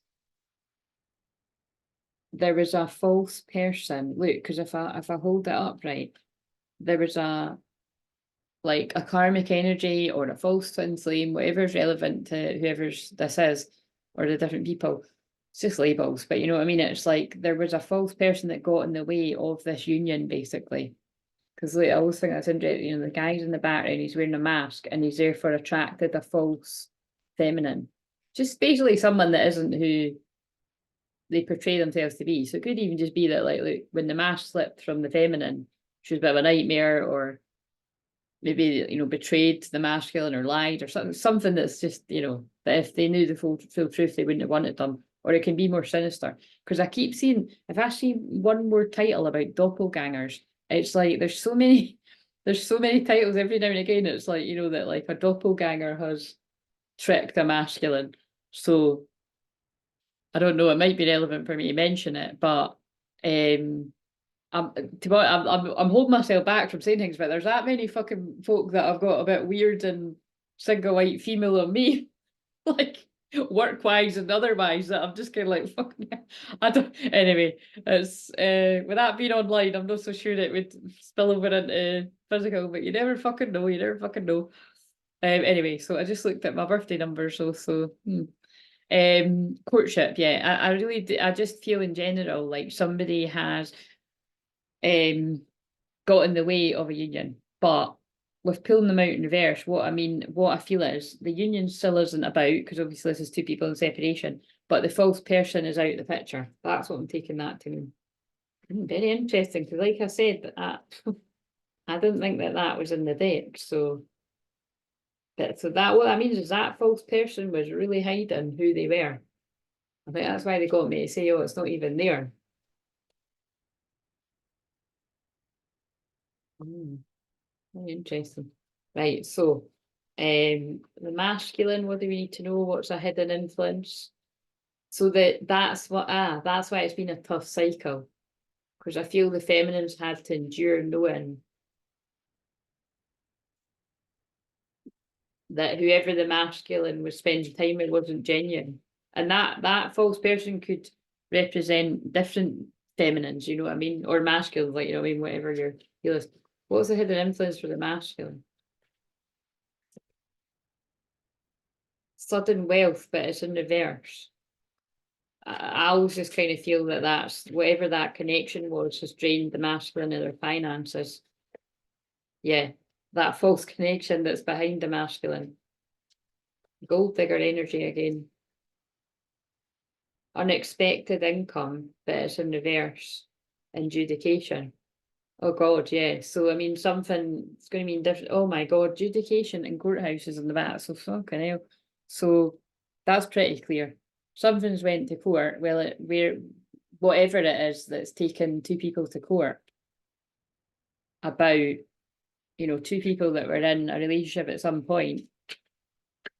there was a false person. Look, because if I hold it up, right, there was a karmic energy or a false twin flame, whatever's relevant to whoever's this is, or the different people. It's just labels, but you know what I mean? It's like there was a false person that got in the way of this union, basically. Because I always think that's interesting. You know, the guy's in the background, he's wearing a mask, and he's therefore attracted a false feminine. Just basically someone that isn't who they portray themselves to be. So it could even just be that like when the mask slipped from the feminine, she was a bit of a nightmare, or maybe, you know, betrayed the masculine or lied or something that's just, you know, that if they knew the full truth, they wouldn't have wanted them. Or it can be more sinister. Because I keep seeing, if I see one more title about doppelgangers, it's like there's so many titles every now and again. It's like, you know, that like a doppelganger has tricked a masculine. So I don't know, it might be relevant for me to mention it, but I'm holding myself back from saying things, but there's that many fucking folk that I've got a bit weird and single white female on me, like work-wise and otherwise, that I'm just kind of like, fucking, I don't, anyway, it's, with that being online, I'm not so sure it would spill over into physical, but you never fucking know, Anyway, so I just looked at my birthday numbers, courtship, yeah, I really, I just feel in general like somebody has got in the way of a union. But with pulling them out in reverse, what I feel is the union still isn't about, because obviously this is two people in separation, but the false person is out of the picture. That's what I'm taking that to mean. Very interesting, because like I said, that I don't think that was in the deck. So that what that means is that false person was really hiding who they were. I think that's why they got me to say, oh, it's not even there. Very interesting. Right, so the masculine, what do we need to know? What's a hidden influence? So that's why it's been a tough cycle. Because I feel the feminines had to endure knowing that whoever the masculine was spending time with wasn't genuine. And that false person could represent different feminines, you know what I mean? Or masculine, like, you know what I mean, whatever your feel is. What's the hidden influence for the masculine? Sudden wealth, but it's in reverse. I always just kind of feel that that's whatever that connection was has drained the masculine of their finances. Yeah, that false connection that's behind the masculine. Gold digger energy again. Unexpected income, but it's in reverse. Adjudication. Oh God, yeah. So I mean, something's going to mean different. Oh my God, adjudication and courthouses in the back. So fucking hell. So that's pretty clear. Something's went to court. Well, whatever it is that's taken two people to court about, you know, two people that were in a relationship at some point,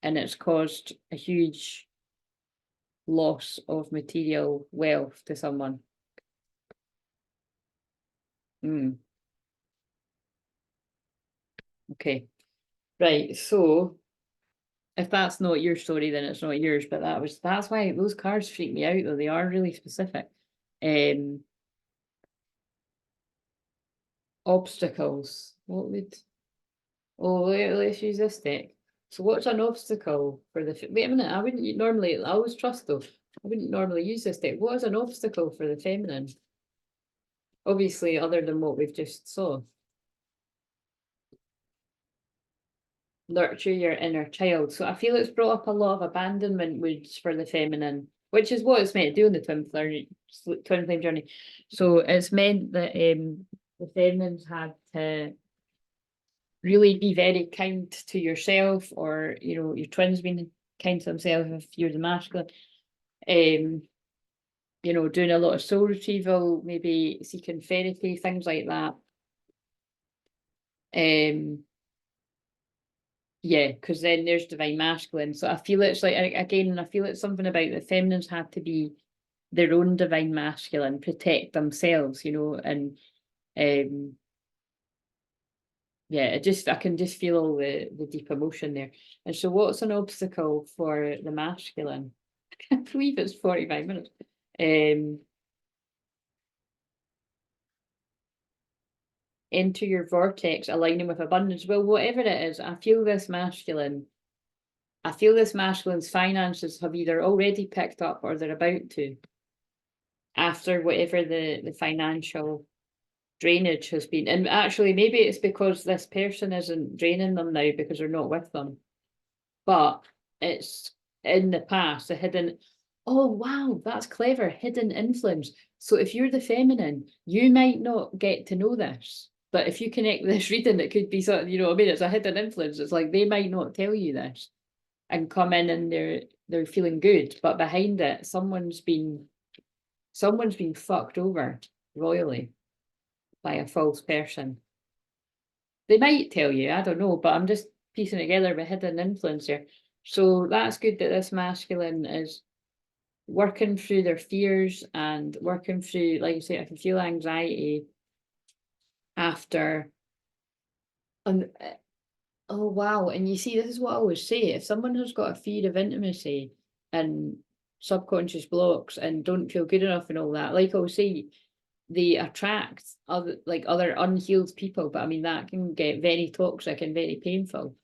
and it's caused a huge loss of material wealth to someone. Okay. Right, so if that's not your story, then it's not yours, but that's why those cards freak me out, though. They are really specific. Obstacles. What would let's use this deck. So what's an obstacle for the wait a minute, I wouldn't normally, I always trust though. I wouldn't normally use this deck. What is an obstacle for the feminine? Obviously, other than what we've just saw. Nurture your inner child. So I feel it's brought up a lot of abandonment moods for the feminine, which is what it's meant to do in the twin flame journey. So it's meant that the feminines had to really be very kind to yourself, or you know, your twins being kind to themselves if you're the masculine. You know, doing a lot of soul retrieval, maybe seeking therapy, things like that. Yeah, because then there's divine masculine. So I feel it's like, again, I feel it's something about the feminines had to be their own divine masculine, protect themselves, you know, and yeah, I can just feel all the deep emotion there. And so what's an obstacle for the masculine? I can't believe it's 45 minutes. Enter your vortex, aligning with abundance. Well, whatever it is, I feel this masculine's finances have either already picked up or they're about to, after whatever the financial drainage has been. And actually, maybe it's because this person isn't draining them now because they're not with them. But it's in the past, the hidden, Oh, wow, that's clever. Hidden influence. So if you're the feminine, you might not get to know this. But if you connect this reading, it could be something, you know what I mean? It's a hidden influence. It's like they might not tell you this and come in and they're feeling good, but behind it, someone's been fucked over royally by a false person. They might tell you, I don't know, but I'm just piecing together with hidden influence here. So that's good that this masculine is working through their fears and working through, like you say, I can feel anxiety after. And oh wow! And you see, this is what I always say: if someone has got a fear of intimacy and subconscious blocks and don't feel good enough and all that, like I always say, they attract other unhealed people. But I mean, that can get very toxic and very painful.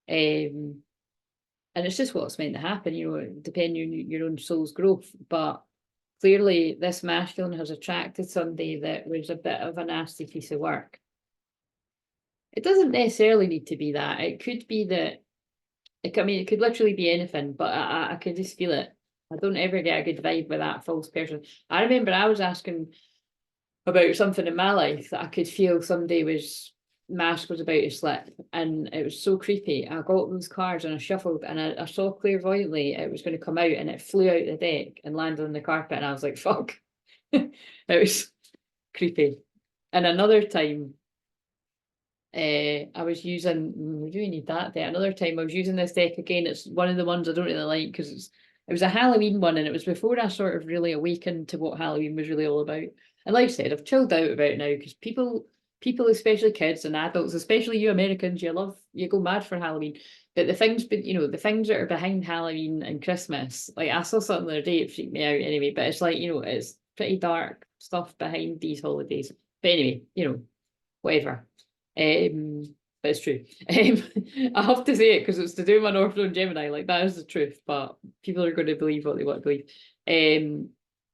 And it's just what's meant to happen, you know, depending on your own soul's growth. But clearly, this masculine has attracted somebody that was a bit of a nasty piece of work. It doesn't necessarily need to be that. It could be that, I mean, it could literally be anything, but I can just feel it. I don't ever get a good vibe with that false person. I remember I was asking about something in my life that I could feel somebody mask was about to slip, and it was so creepy. I got those cards and I shuffled and I saw clairvoyantly it was going to come out, and it flew out the deck and landed on the carpet, and I was like, fuck. It was creepy. And another time, I was using, we do need that there. Another time I was using this deck again. It's one of the ones I don't really like because it was a Halloween one, and it was before I sort of really awakened to what Halloween was really all about. And like I said, I've chilled out about it now because people, especially kids and adults, especially you Americans, you go mad for Halloween. But the things, the things that are behind Halloween and Christmas, like I saw something the other day, it freaked me out anyway. But it's like, it's pretty dark stuff behind these holidays. But anyway, whatever. But it's true. I have to say it because it's to do with my North Node Gemini. Like, that is the truth, but people are going to believe what they want to believe.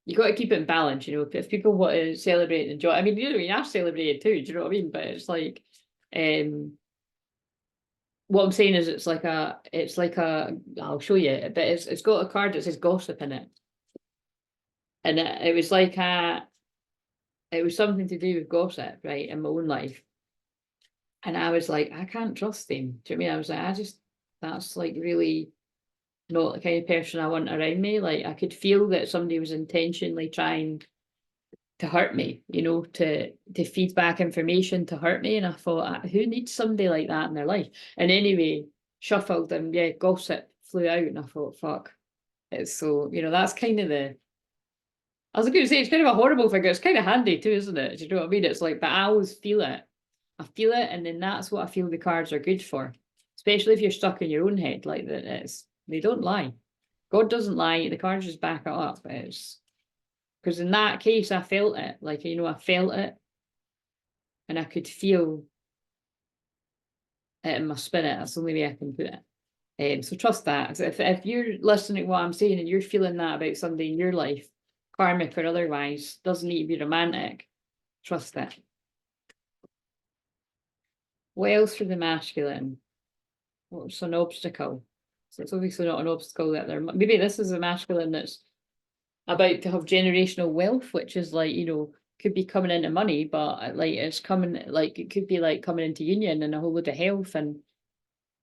You got to keep it in balance, if people want to celebrate and enjoy. I mean, I celebrate too. Do you know what I mean? But it's like, what I'm saying is, it's like I'll show you, but it's got a card that says gossip in it, and it was like it was something to do with gossip, right, in my own life. And I was like, I can't trust him. Do you know what I mean? I was like, that's like really not the kind of person I want around me. Like, I could feel that somebody was intentionally trying to hurt me, to feed back information to hurt me. And I thought, who needs somebody like that in their life? And anyway, shuffled and yeah, gossip flew out, and I thought, fuck. It's so, that's kind of I was going to say, it's kind of a horrible thing. It's kind of handy too, isn't it? Do you know what I mean? It's like, but I always feel it. I feel it, and then that's what I feel the cards are good for. Especially if you're stuck in your own head like that. They don't lie. God doesn't lie. The cards just back it up. It's because in that case I felt it. Like, I felt it, and I could feel it in my spirit. That's the only way I can put it. So trust that. So if you're listening to what I'm saying and you're feeling that about somebody in your life, karmic or otherwise, doesn't need to be romantic, trust it. What else for the masculine? What's an obstacle? So it's obviously not an obstacle that maybe this is a masculine that's about to have generational wealth, which is like, could be coming into money, but like it's coming, like it could be like coming into union and a whole load of health and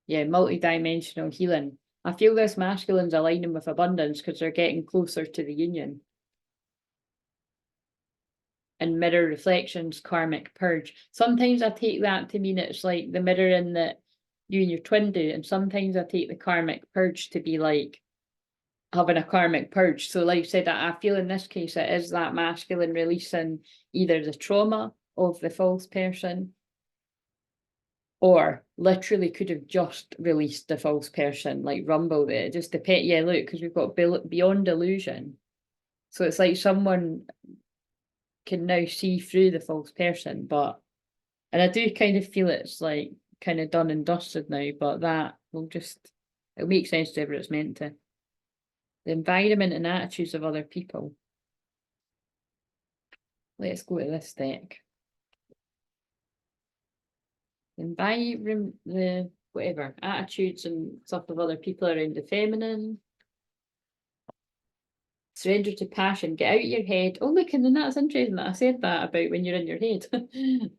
yeah, multi-dimensional healing. I feel this masculine's aligning with abundance because they're getting closer to the union. And mirror reflections, karmic purge. Sometimes I take that to mean it's like the mirroring that you and your twin do, and sometimes I take the karmic purge to be like having a karmic purge. So like I said, I feel in this case it is that masculine releasing either the trauma of the false person, or literally could have just released the false person, like Rumble. It just depends. Yeah, look, because we've got beyond illusion. So it's like someone can now see through the false person, and I do kind of feel it's like kind of done and dusted now, but that it'll make sense to whatever it's meant to. The environment and attitudes of other people. Let's go to this deck. The whatever attitudes and stuff of other people around the feminine. surrender to passion, get out of your head. Oh, look, and then that's interesting that I said that about when you're in your head.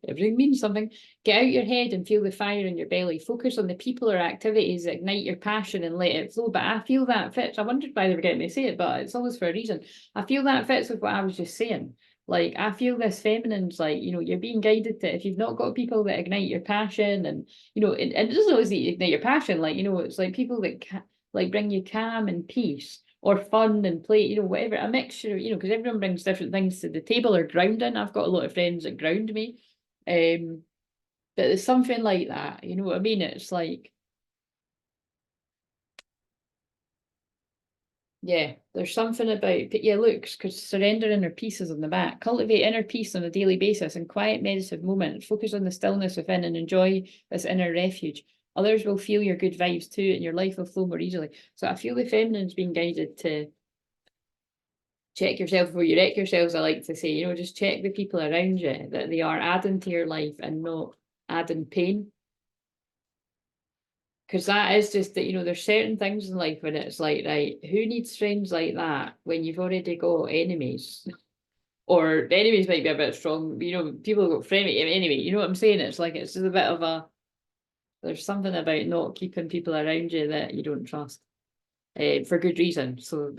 Everything means something. Get out your head and feel the fire in your belly. Focus on the people or activities that ignite your passion and let it flow. But I feel that fits. I wondered why they were getting me to say it, but it's always for a reason. I feel that fits with what I was just saying. Like, I feel this feminine's like, you know, you're being guided to, if you've not got people that ignite your passion and, you know, and it doesn't always ignite your passion, like, you know, it's like people that like bring you calm and peace or fun and play, you know, whatever, a mixture, you know, because everyone brings different things to the table or grounding. I've got a lot of friends that ground me. But there's something like that, you know what I mean? It's like, yeah, there's something about, yeah, looks, because surrender inner peace is on the back. Cultivate inner peace on a daily basis in quiet meditative moments. Focus on the stillness within and enjoy this inner refuge. Others will feel your good vibes too, and your life will flow more easily. So I feel the feminine's being guided to check yourself before you wreck yourselves, I like to say, you know, just check the people around you, that they are adding to your life and not adding pain. Because that is just that, you know, there's certain things in life when it's like, right, who needs friends like that when you've already got enemies? Or enemies might be a bit strong, you know, people have got friends anyway, you know what I'm saying? It's like, it's just a bit of a, there's something about not keeping people around you that you don't trust for good reason. So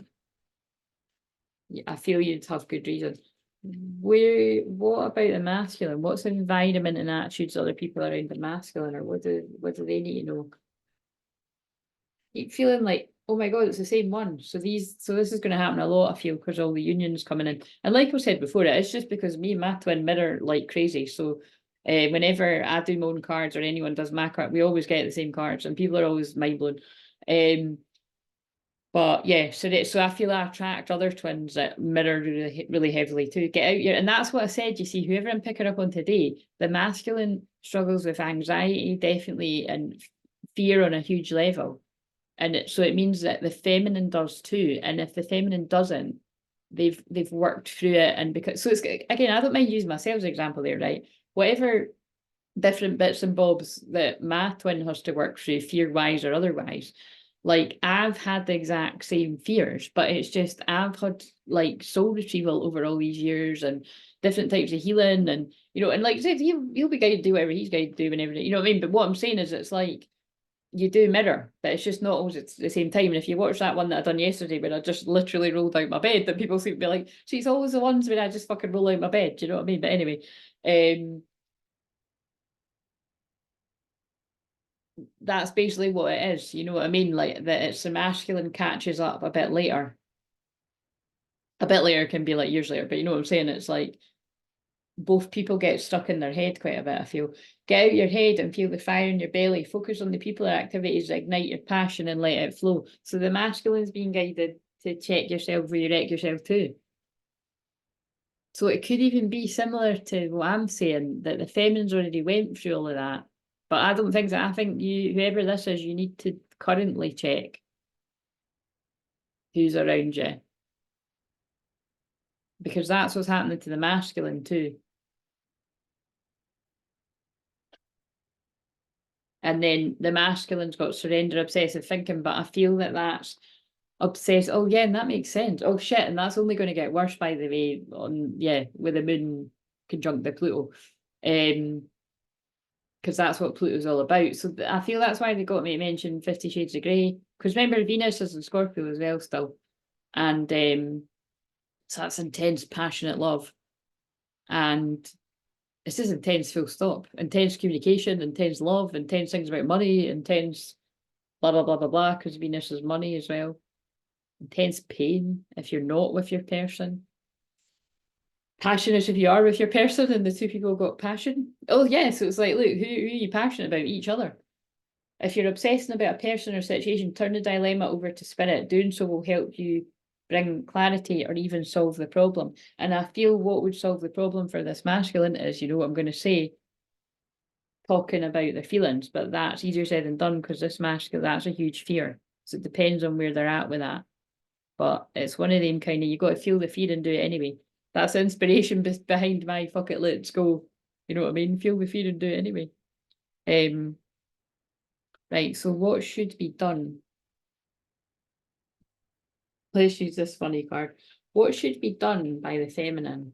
I feel you'd have good reason. What about the masculine? What's the environment and attitudes of other people around the masculine, or what do they need to know? Keep feeling like, oh my god, it's the same one. So this is going to happen a lot, I feel, because all the unions coming in. And like I said before, it's just because me and my twin mirror like crazy. So whenever I do my own cards or anyone does my card, we always get the same cards, and people are always mind blown. But yeah, so I feel I attract other twins that mirror really, really heavily too. Get out here, and that's what I said. You see, whoever I'm picking up on today, the masculine struggles with anxiety, definitely, and fear on a huge level. And so it means that the feminine does too. And if the feminine doesn't, they've worked through it. And because, so it's, again, I don't mind using myself as an example there, right? Whatever different bits and bobs that my twin has to work through, fear wise or otherwise, like I've had the exact same fears, but it's just I've had like soul retrieval over all these years and different types of healing, and you know, and like I said, he'll be guided to do whatever he's guided to do whenever, you know what I mean? But what I'm saying is, it's like, you do mirror, but it's just not always at the same time. And if you watch that one that I done yesterday where I just literally rolled out my bed, that people seem to be like, she's always the ones where I just fucking roll out my bed, do you know what I mean? But anyway, that's basically what it is, you know what I mean? Like that it's the masculine catches up a bit later. A bit later can be like years later, but you know what I'm saying? It's like both people get stuck in their head quite a bit, I feel. Get out your head and feel the fire in your belly. Focus on the people or activities that ignite your passion and let it flow. So the masculine's being guided to check yourself before you wreck yourself too. So it could even be similar to what I'm saying, that the feminine's already went through all of that. But I don't think that, I think you, whoever this is, you need to currently check who's around you. Because that's what's happening to the masculine too. And then the masculine's got surrender obsessive thinking, but I feel that that's obsessed. Oh yeah, and that makes sense. Oh shit, and that's only going to get worse, by the way, on, yeah, with the moon conjunct the Pluto. Because that's what Pluto's all about. So I feel that's why they got me to mention 50 Shades of Grey. Because remember, Venus is in Scorpio as well still. And so that's intense, passionate love. And it's just intense, full stop. Intense communication, intense love, intense things about money, intense blah, blah, blah, blah, blah, because Venus is money as well. Intense pain if you're not with your person. Passionate if you are with your person, and the two people got passion. Oh yeah, so it's like, look, who are you passionate about? Each other. If you're obsessing about a person or situation, turn the dilemma over to spirit. Doing so will help you bring clarity or even solve the problem. And I feel what would solve the problem for this masculine is, you know what I'm going to say, talking about their feelings, but that's easier said than done, because this masculine, that's a huge fear. So it depends on where they're at with that. But it's one of them kind of, you got to feel the fear and do it anyway. That's the inspiration behind my fuck it, let's go. You know what I mean? Feel the fear and do it anyway. Right, so what should be done? Let's use this funny card. What should be done by the feminine?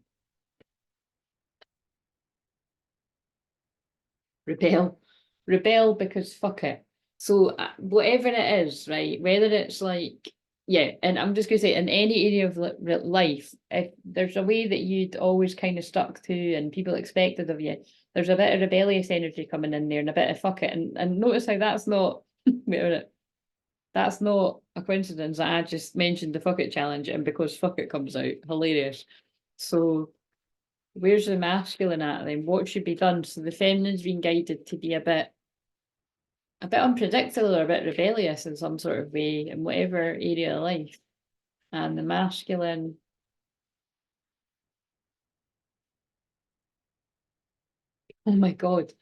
Rebel. Rebel because fuck it. So whatever it is, right, whether it's like, yeah, and I'm just going to say in any area of life, if there's a way that you'd always kind of stuck to and people expected of you, there's a bit of rebellious energy coming in there and a bit of fuck it. And notice how that's not, wait a minute, that's not a coincidence that I just mentioned the fuck it challenge and because fuck it comes out, hilarious. So where's the masculine at then? What should be done? So the feminine's being guided to be a bit unpredictable or a bit rebellious in some sort of way in whatever area of life. And the masculine, oh my God,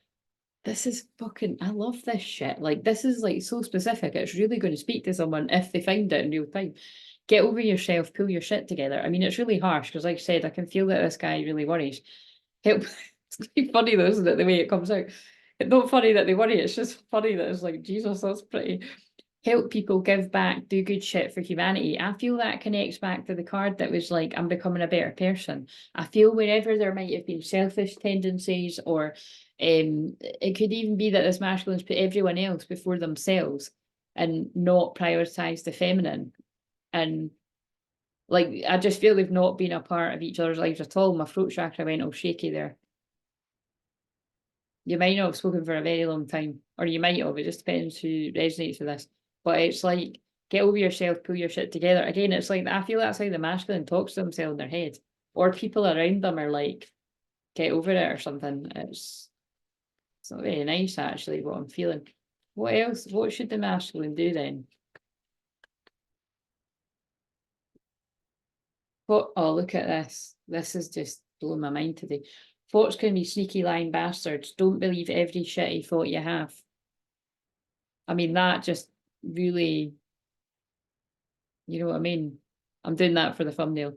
this is fucking, I love this shit. Like, this is like so specific. It's really going to speak to someone if they find it in real time. Get over yourself, pull your shit together. I mean, it's really harsh because, like I said, I can feel that this guy really worries. Help. It's really funny though, isn't it, the way it comes out? It's not funny that they worry, it's just funny that it's like, Jesus, that's pretty. Help people, give back, do good shit for humanity. I feel that connects back to the card that was like, I'm becoming a better person. I feel wherever there might have been selfish tendencies, or it could even be that this masculine's put everyone else before themselves and not prioritise the feminine. And like, I just feel they've not been a part of each other's lives at all. My throat chakra went all shaky there. You might not have spoken for a very long time, or you might have, it just depends who resonates with this. But it's like, get over yourself, pull your shit together. Again, it's like, I feel that's how the masculine talks to themselves in their head. Or people around them are like, get over it or something. It's not very nice, actually, what I'm feeling. What else? What should the masculine do then? What? Oh, look at this. This is just blowing my mind today. Thoughts can be sneaky, lying bastards. Don't believe every shitty thought you have. I mean, that just really, you know what I mean? I'm doing that for the thumbnail.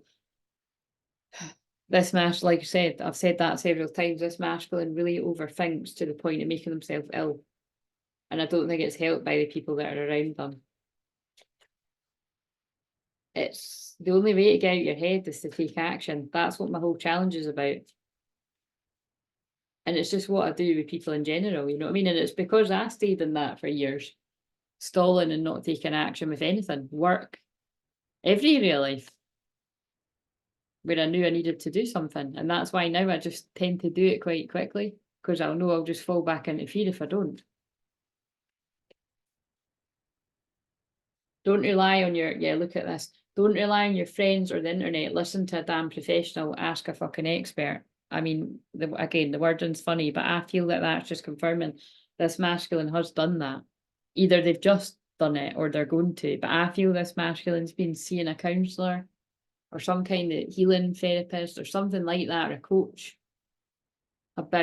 This like I said, I've said that several times, this masculine really overthinks to the point of making themselves ill. And I don't think it's helped by the people that are around them. It's the only way to get out your head is to take action. That's what my whole challenge is about. And it's just what I do with people in general, you know what I mean? And it's because I stayed in that for years, stalling and not taking action with anything, work, every area of life, where I knew I needed to do something. And that's why now I just tend to do it quite quickly, because I'll know I'll just fall back into fear if I don't. Don't rely on your, yeah, look at this. Don't rely on your friends or the internet. Listen to a damn professional, ask a fucking expert. I mean, again, the wording's funny, but I feel that that's just confirming this masculine has done that. Either they've just done it or they're going to, but I feel this masculine's been seeing a counsellor or some kind of healing therapist or something like that, or a coach, about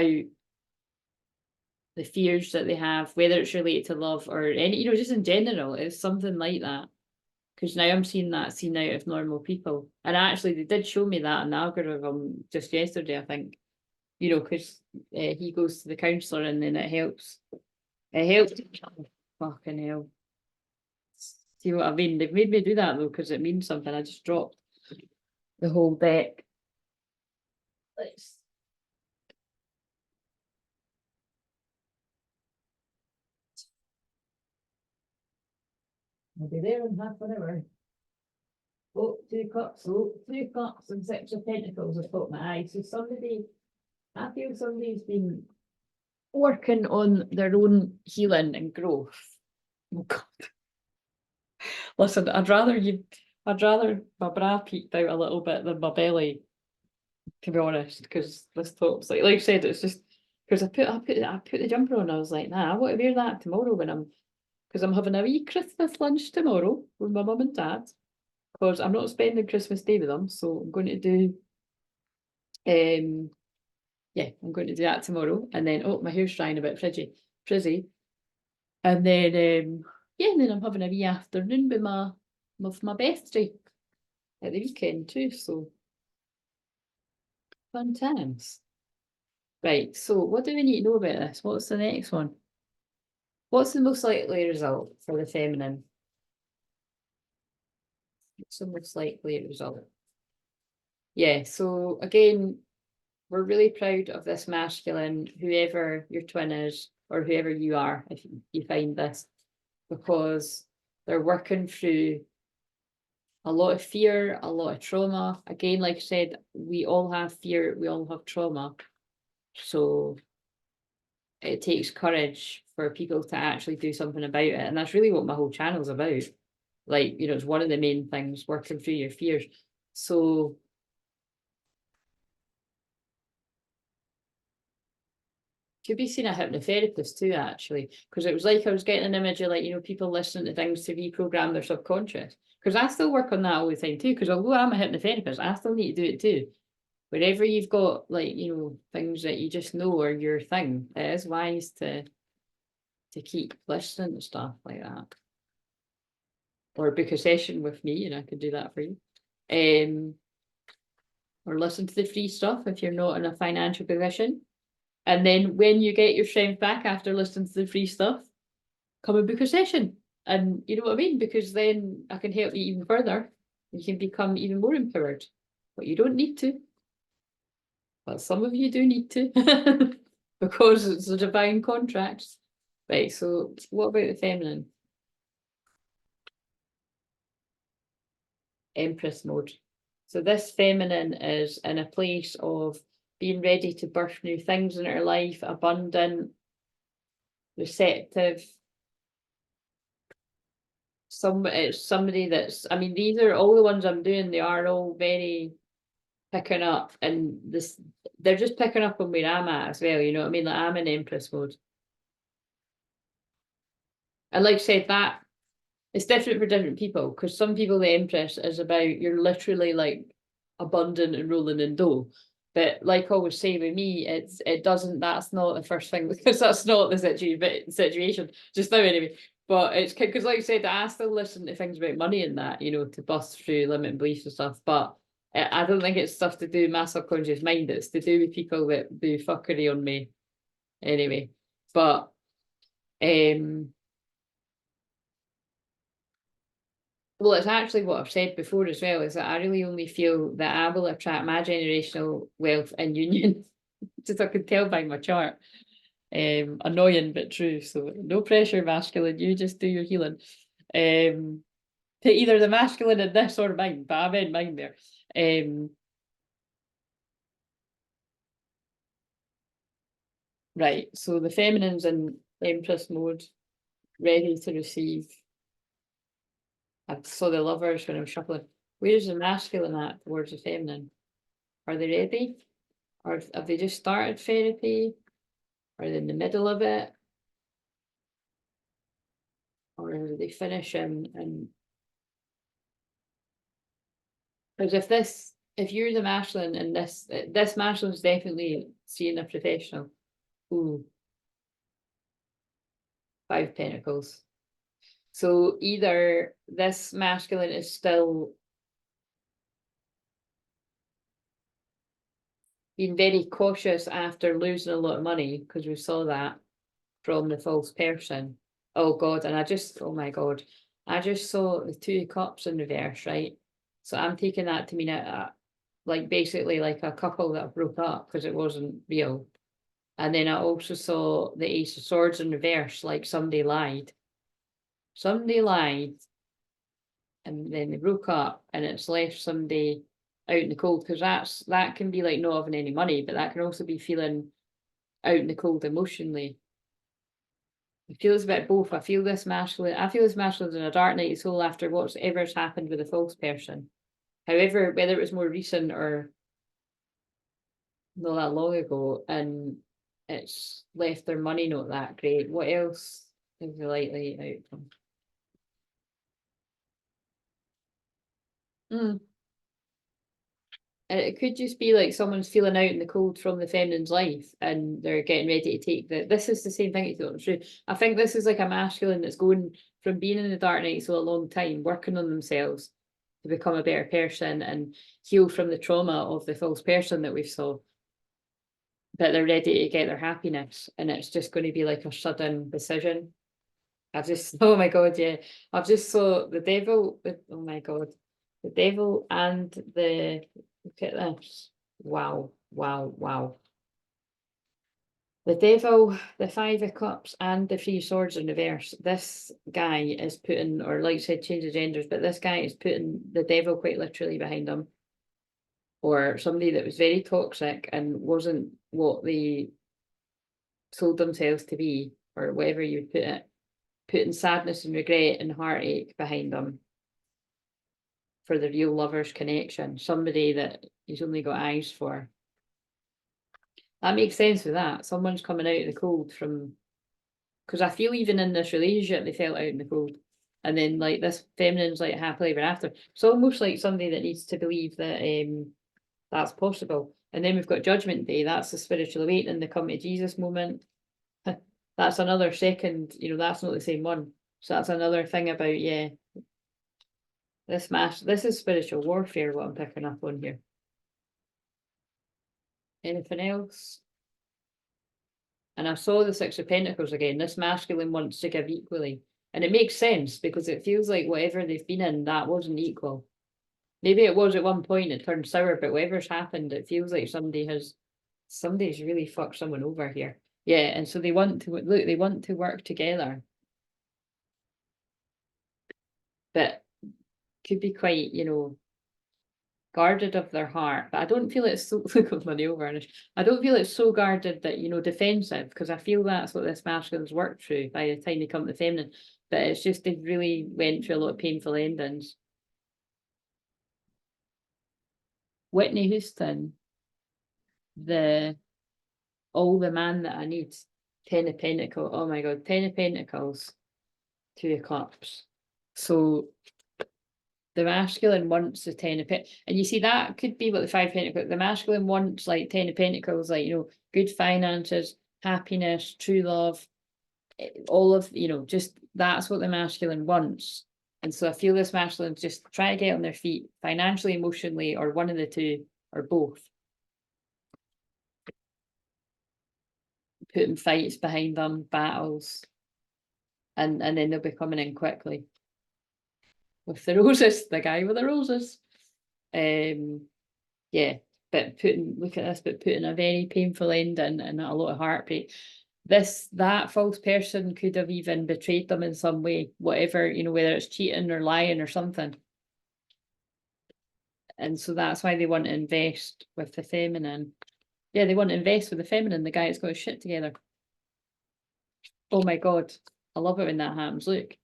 the fears that they have, whether it's related to love or any, you know, just in general, it's something like that. Because now I'm seeing that seen out of normal people. And actually, they did show me that in the algorithm just yesterday, I think. You know, because he goes to the counsellor and then it helps. It helps. Oh, fucking hell. See what I mean? They've made me do that though, because it means something. I just dropped the whole deck. Let's. I'll be there in half an hour. Oh, 2 cups. Oh, 2 cups and 6 of pentacles have caught my eye. So somebody, I feel somebody's been working on their own healing and growth. Oh God. Listen, I'd rather my bra peeked out a little bit than my belly, to be honest, because this top's like I said, it's just because I put the jumper on. I was like, nah, I want to wear that tomorrow because I'm having a wee Christmas lunch tomorrow with my mum and dad. Because I'm not spending Christmas Day with them, so I'm going to do yeah, I'm going to do that tomorrow. And then my hair's drying a bit frizzy. And then yeah, and then I'm having a wee afternoon with my bestie at the weekend too. So fun times. Right, so what do we need to know about this? What's the next one? What's the most likely result for the feminine? It's a most likely result. Yeah, so again, we're really proud of this masculine, whoever your twin is, or whoever you are, if you find this, because they're working through a lot of fear, a lot of trauma. Again, like I said, we all have fear, we all have trauma. So it takes courage for people to actually do something about it. And that's really what my whole channel's about. Like, you know, it's one of the main things, working through your fears. So could be seeing a hypnotherapist too, actually, because it was like I was getting an image of, like, you know, people listening to things to reprogram their subconscious. Because I still work on that all the time too. Because although I'm a hypnotherapist, I still need to do it too. Wherever you've got, like, you know, things that you just know are your thing, it is wise to keep listening to stuff like that. Or book a session with me and I could do that for you. Or listen to the free stuff if you're not in a financial position. And then when you get your strength back after listening to the free stuff, come and book a session. And you know what I mean? Because then I can help you even further. You can become even more empowered. But you don't need to. But some of you do need to. Because it's a divine contract. Right, so what about the feminine? Empress mode. So this feminine is in a place of being ready to birth new things in her life, abundant, receptive. It's somebody that's, I mean, these are all the ones I'm doing, they are all very picking up, and this, they're just picking up on where I'm at as well, you know what I mean? Like, I'm in Empress mode. And like I said, that it's different for different people, because some people, the Empress is about, you're literally like abundant and rolling in dough. But like I always say with me, it doesn't, that's not the first thing, because that's not the situation just now anyway. But it's because, like I said, I still listen to things about money and that, you know, to bust through limiting beliefs and stuff. But I don't think it's stuff to do with my subconscious mind. It's to do with people that do fuckery on me anyway. But well, it's actually what I've said before as well, is that I really only feel that I will attract my generational wealth in union. Just I can tell by my chart. Annoying but true. So no pressure, masculine. You just do your healing. To either the masculine in this or mine, but I'm in mine there. Right. So the feminine's in Empress mode, ready to receive. I saw the lovers when I was shuffling. Where's the masculine at towards the feminine? Are they ready? Or have they just started therapy? Are they in the middle of it? Or are they finishing? And because if you're the masculine and this masculine is definitely seeing a professional. Ooh, 5 pentacles. So either this masculine is still being very cautious after losing a lot of money, because we saw that from the false person. Oh God, and oh my God, I just saw the 2 of cups in reverse, right? So I'm taking that to mean like basically like a couple that broke up because it wasn't real. And then I also saw the Ace of Swords in reverse, like somebody lied. Somebody lied, and then they broke up, and it's left somebody out in the cold, because that can be like not having any money, but that can also be feeling out in the cold emotionally. I feel it's a bit of both. I feel this masculine in a dark night of soul after whatever's happened with the false person. However, whether it was more recent or not that long ago, and it's left their money not that great. What else is the likely outcome? It could just be like someone's feeling out in the cold from the feminine's life, and they're getting ready to take this is the same thing as the true. I think this is like a masculine that's going from being in the dark night so a long time, working on themselves to become a better person and heal from the trauma of the false person that we saw. But they're ready to get their happiness, and it's just going to be like a sudden decision. Oh my God, yeah. I've just saw the devil. Oh my God. The devil and the, look at this. Wow, wow, wow. The devil, the 5 of cups and the 3 swords in reverse. This guy is putting, or like I said, change the genders, but this guy is putting the devil quite literally behind him. Or somebody that was very toxic and wasn't what they sold themselves to be, or whatever you put it, putting sadness and regret and heartache behind them for the real lover's connection, somebody that he's only got eyes for. That makes sense with that. Someone's coming out of the cold from, because I feel even in this relationship they felt out in the cold, and then like this feminine's like happily ever after. It's almost like somebody that needs to believe that that's possible. And then we've got Judgment Day. That's the spiritual awakening, the come to Jesus moment. That's another second, that's not the same one. So that's another thing about, yeah, this is spiritual warfare, what I'm picking up on here. Anything else? And I saw the 6 of Pentacles again. This masculine wants to give equally. And it makes sense because it feels like whatever they've been in, that wasn't equal. Maybe it was at one point, it turned sour, but whatever's happened, it feels like somebody's really fucked someone over here. Yeah, and so they want to, look, they want to work together. But could be quite, guarded of their heart. But I don't feel it's so, look at money over. I don't feel it's so guarded that, defensive, because I feel that's what this masculine's worked through by the time they come to feminine. But it's just they've really went through a lot of painful endings. Whitney Houston, all the man that I need, 10 of Pentacles, oh my God, 10 of Pentacles, 2 of Cups. So the masculine wants the 10 of Pentacles, and you see that could be what the 5 of Pentacles, the masculine wants like 10 of Pentacles, like, good finances, happiness, true love, all of, just that's what the masculine wants. And so I feel this masculine just try to get on their feet financially, emotionally, or one of the two, or both. Putting fights behind them, battles, and then they'll be coming in quickly. With the roses, the guy with the roses. Yeah, but look at this, but putting a very painful ending and a lot of heartbreak. That false person could have even betrayed them in some way, whatever, whether it's cheating or lying or something. And so that's why they want to invest with the feminine. Yeah, they want to invest with the feminine, the guy that's got his shit together. Oh my God, I love it when that happens. Look,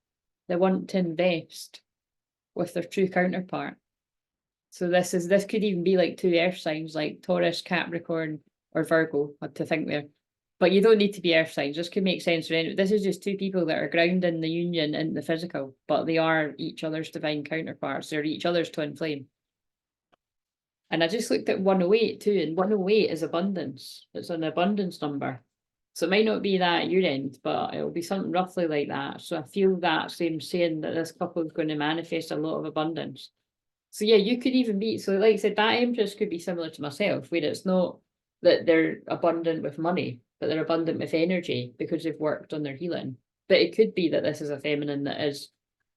they want to invest with their true counterpart. So this could even be like 2 earth signs, like Taurus, Capricorn, or Virgo, I had to think there. But you don't need to be earth signs. This could make sense for anyone. This is just 2 people that are grounding the union in the physical, but they are each other's divine counterparts. They're each other's twin flame. And I just looked at 108 too, and 108 is abundance. It's an abundance number. So it might not be that at your end, but it'll be something roughly like that. So I feel that same saying that this couple is going to manifest a lot of abundance. So yeah, you could even be, so like I said, that Empress could be similar to myself, where it's not that they're abundant with money, but they're abundant with energy because they've worked on their healing. But it could be that this is a feminine that is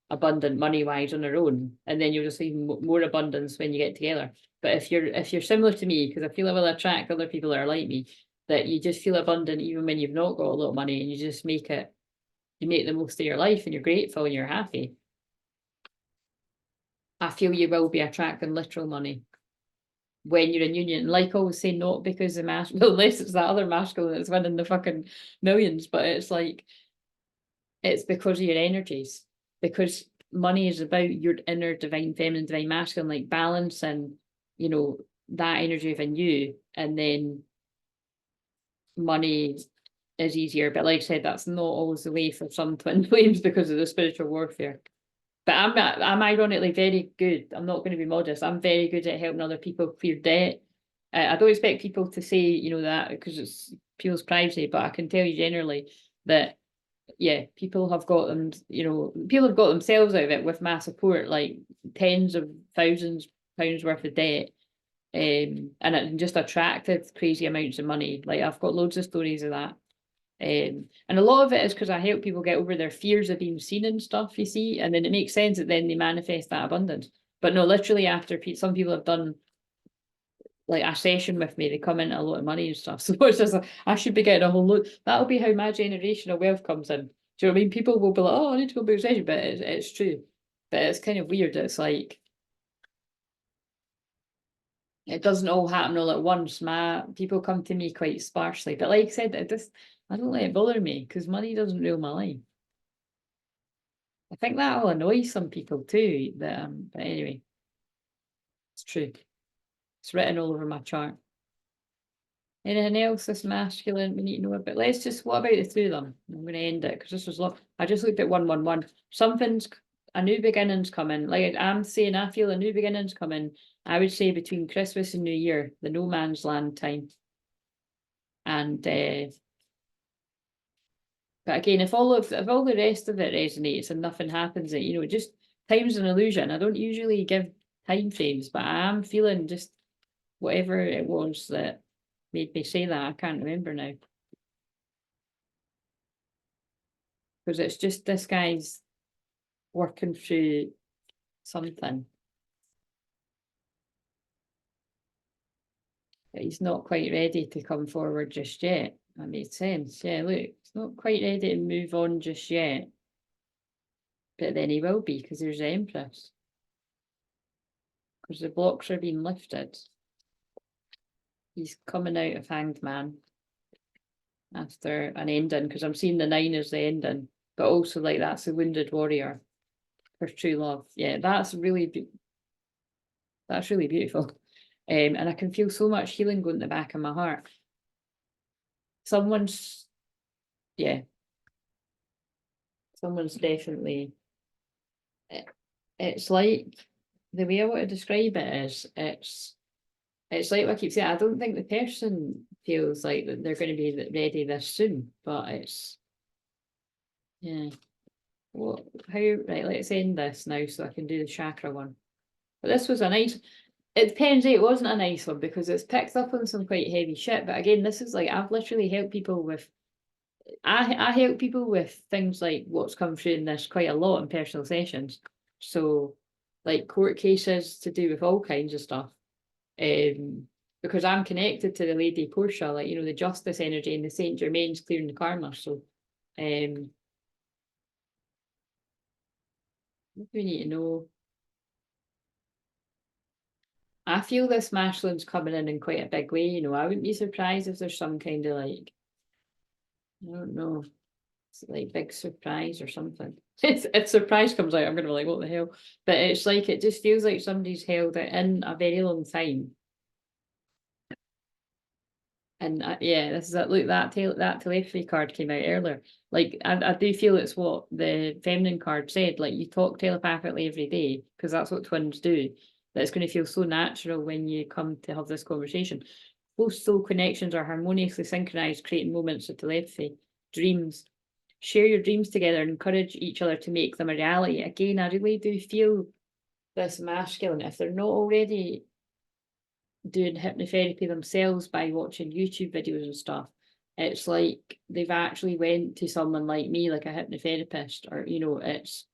abundant money-wise on her own, and then you'll just see more abundance when you get together. But if you're similar to me, because I feel I will attract other people that are like me, that you just feel abundant even when you've not got a lot of money, and you just make the most of your life, and you're grateful and you're happy. I feel you will be attracting literal money when you're in union. Like I always say, not because the unless it's that other masculine that's winning the fucking millions, but it's like, it's because of your energies. Because money is about your inner divine feminine, divine masculine, like balance and, that energy within you. And then money is easier. But like I said, that's not always the way for some twin flames because of the spiritual warfare. But I'm ironically very good. I'm not going to be modest. I'm very good at helping other people clear debt. I don't expect people to say, that because it's people's privacy, but I can tell you generally that, yeah, people have got them, people have got themselves out of it with my support, like tens of thousands of pounds worth of debt. And it just attracted crazy amounts of money. Like I've got loads of stories of that. And a lot of it is because I help people get over their fears of being seen and stuff, you see, and then it makes sense that then they manifest that abundance. But no, literally after some people have done like a session with me, they come in a lot of money and stuff. So it's just I should be getting a whole load. That'll be how my generational wealth comes in. Do you know what I mean? People will be like, oh, I need to go book a session, but it's true. But it's kind of weird. It's like it doesn't all happen all at once. My people come to me quite sparsely. But like I said, I don't let it bother me because money doesn't rule my life. I think that'll annoy some people too. But anyway, it's true. It's written all over my chart. Anything else that's masculine we need to know about? Let's just, what about the three of them? I'm going to end it because this was long. I just looked at 111. Something's, a new beginning's coming. Like I'm saying, I feel a new beginning's coming. I would say between Christmas and New Year, the no man's land time. And but again, if all the rest of it resonates and nothing happens, just time's an illusion. I don't usually give time frames, but I am feeling just whatever it was that made me say that. I can't remember now. Because it's just this guy's working through something. But he's not quite ready to come forward just yet. That made sense. Yeah, look, he's not quite ready to move on just yet. But then he will be because there's the Empress. Because the blocks are being lifted. He's coming out of Hanged Man after an ending, because I'm seeing the 9 as the ending, but also like that's the wounded warrior for true love. Yeah, that's really beautiful. And I can feel so much healing going to the back of my heart. Someone's definitely, it's like, the way I want to describe it is, it's like what I keep saying, I don't think the person feels like that they're going to be ready this soon, but it's, yeah. Well, right, let's end this now so I can do the chakra one. But this was a nice, it depends, it wasn't a nice one because it's picked up on some quite heavy shit. But again, this is like, I've literally helped people with, I help people with things like what's come through in this quite a lot in personal sessions. So like court cases to do with all kinds of stuff. Because I'm connected to the Lady Portia, like, the justice energy and the Saint Germain's clearing the karma. So what do we need to know? I feel this masculine's coming in quite a big way, I wouldn't be surprised if there's some kind of like, I don't know, it's like big surprise or something. If surprise comes out, I'm gonna be like, what the hell? But it's like, it just feels like somebody's held it in a very long time. And yeah, this is it. Look, that telepathy card came out earlier. Like, I do feel it's what the feminine card said. Like, you talk telepathically every day because that's what twins do. That it's going to feel so natural when you come to have this conversation. Close soul connections are harmoniously synchronized, creating moments of telepathy. Dreams. Share your dreams together and encourage each other to make them a reality. Again, I really do feel this masculine, if they're not already doing hypnotherapy themselves by watching YouTube videos and stuff, it's like they've actually went to someone like me, like a hypnotherapist, or it's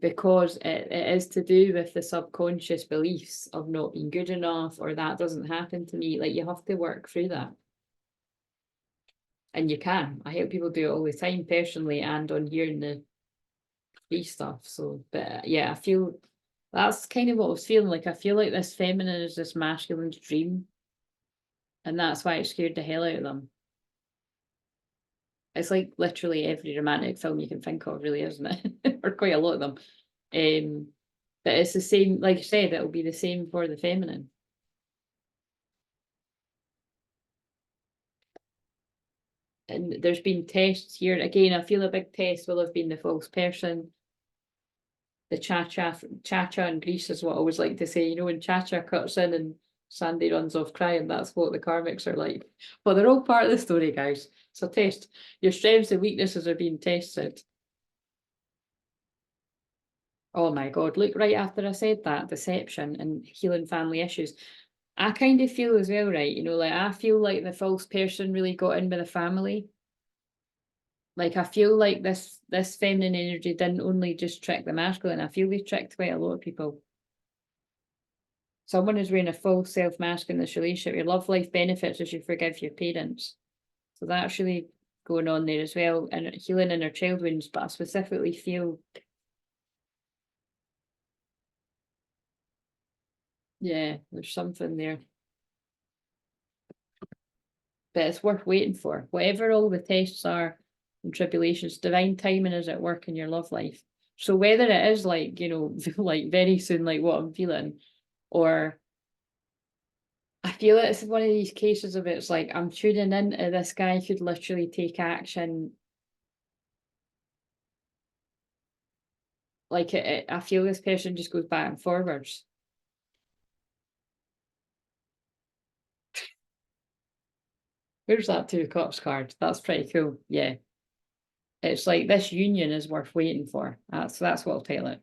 because it is to do with the subconscious beliefs of not being good enough, or that doesn't happen to me. Like, you have to work through that, and you can. I help people do it all the time, personally and on here in the free stuff. So, but yeah, I feel that's kind of what I was feeling. Like, I feel like this feminine is this masculine's dream. And that's why it scared the hell out of them. It's like literally every romantic film you can think of, really, isn't it? Or quite a lot of them. But it's the same, like I said, it'll be the same for the feminine. And there's been tests here. Again, I feel a big test will have been the false person. The cha-cha in Greece is what I always like to say. When cha-cha cuts in and Sandy runs off crying, that's what the karmics are like. But they're all part of the story, guys. It's a test. Your strengths and weaknesses are being tested. Oh my God, look, right after I said that, deception and healing family issues, I kind of feel as well, right? Like, I feel like the false person really got in with the family. Like, I feel like this feminine energy didn't only just trick the masculine, I feel they tricked quite a lot of people. Someone is wearing a full self-mask in this relationship. Your love life benefits as you forgive your parents. So that's really going on there as well, and healing inner child wounds, but I specifically feel, yeah, there's something there. But it's worth waiting for. Whatever all the tests are and tribulations, divine timing is at work in your love life. So whether it is like, you know, like very soon, like what I'm feeling, or I feel it's one of these cases of it's like I'm tuning into this guy could literally take action. Like I feel this person just goes back and forwards. Where's that 2 of Cups card? That's pretty cool. Yeah. It's like this union is worth waiting for. That's what I'll tell it.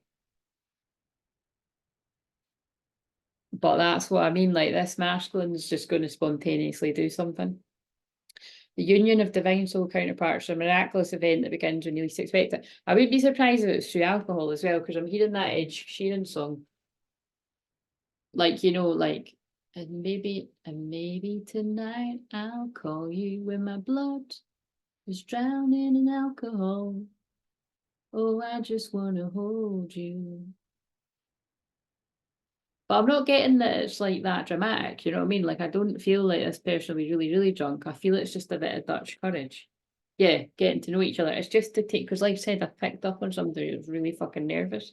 But that's what I mean. Like, this masculine is just going to spontaneously do something. The union of divine soul counterparts, a miraculous event that begins when you least expect it. I wouldn't be surprised if it's through alcohol as well, because I'm hearing that Ed Sheeran song. Like, you know, like, and maybe tonight I'll call you when my blood is drowning in alcohol. Oh, I just want to hold you. But I'm not getting that it's like that dramatic, you know what I mean? Like, I don't feel like this person will be really, really drunk. I feel it's just a bit of Dutch courage. Yeah, getting to know each other. It's just to take, because like I said, I picked up on somebody who's really fucking nervous.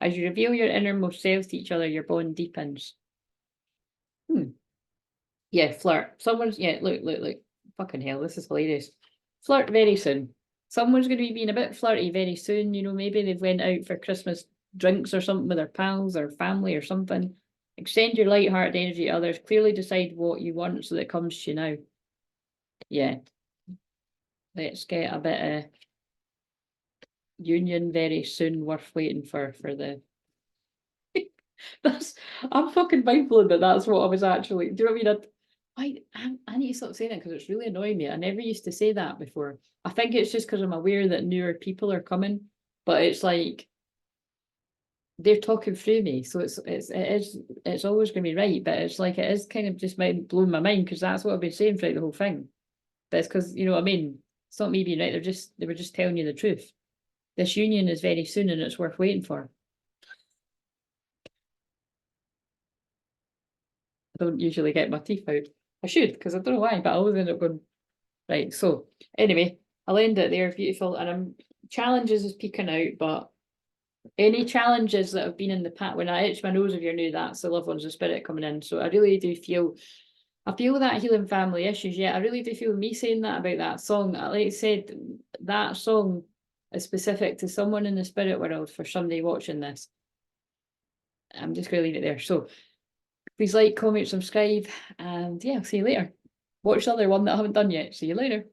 As you reveal your innermost selves to each other, your bond deepens. Yeah, flirt. Someone's, yeah, look. Fucking hell, this is hilarious. Flirt very soon. Someone's going to be being a bit flirty very soon. You know, maybe they've went out for Christmas drinks or something with their pals or family or something. Extend your light-hearted energy to others. Clearly decide what you want so that it comes to you now. Yeah. Let's get a bit of union very soon worth waiting for the that's I'm fucking mindful that that's what I was actually, do you know what I mean? I need to stop saying it because it's really annoying me. I never used to say that before. I think it's just because I'm aware that newer people are coming, but it's like they're talking through me, so it's always going to be right, but it's like it is kind of just blowing my mind because that's what I've been saying throughout the whole thing. But it's because, you know what I mean, it's not me being right, they were just telling you the truth. This union is very soon and it's worth waiting for. I don't usually get my teeth out. I should, because I don't know why, but I always end up going, right. So anyway, I'll end it there, beautiful. And challenges is peeking out, but any challenges that have been in the past, when I itch my nose, if you're new, that's the loved ones of spirit coming in. So I really do feel, I feel that healing family issues. Yeah, I really do feel me saying that about that song. Like I said, that song is specific to someone in the spirit world for somebody watching this. I'm just going to leave it there. So please like, comment, subscribe, and yeah, I'll see you later. Watch the other one that I haven't done yet. See you later.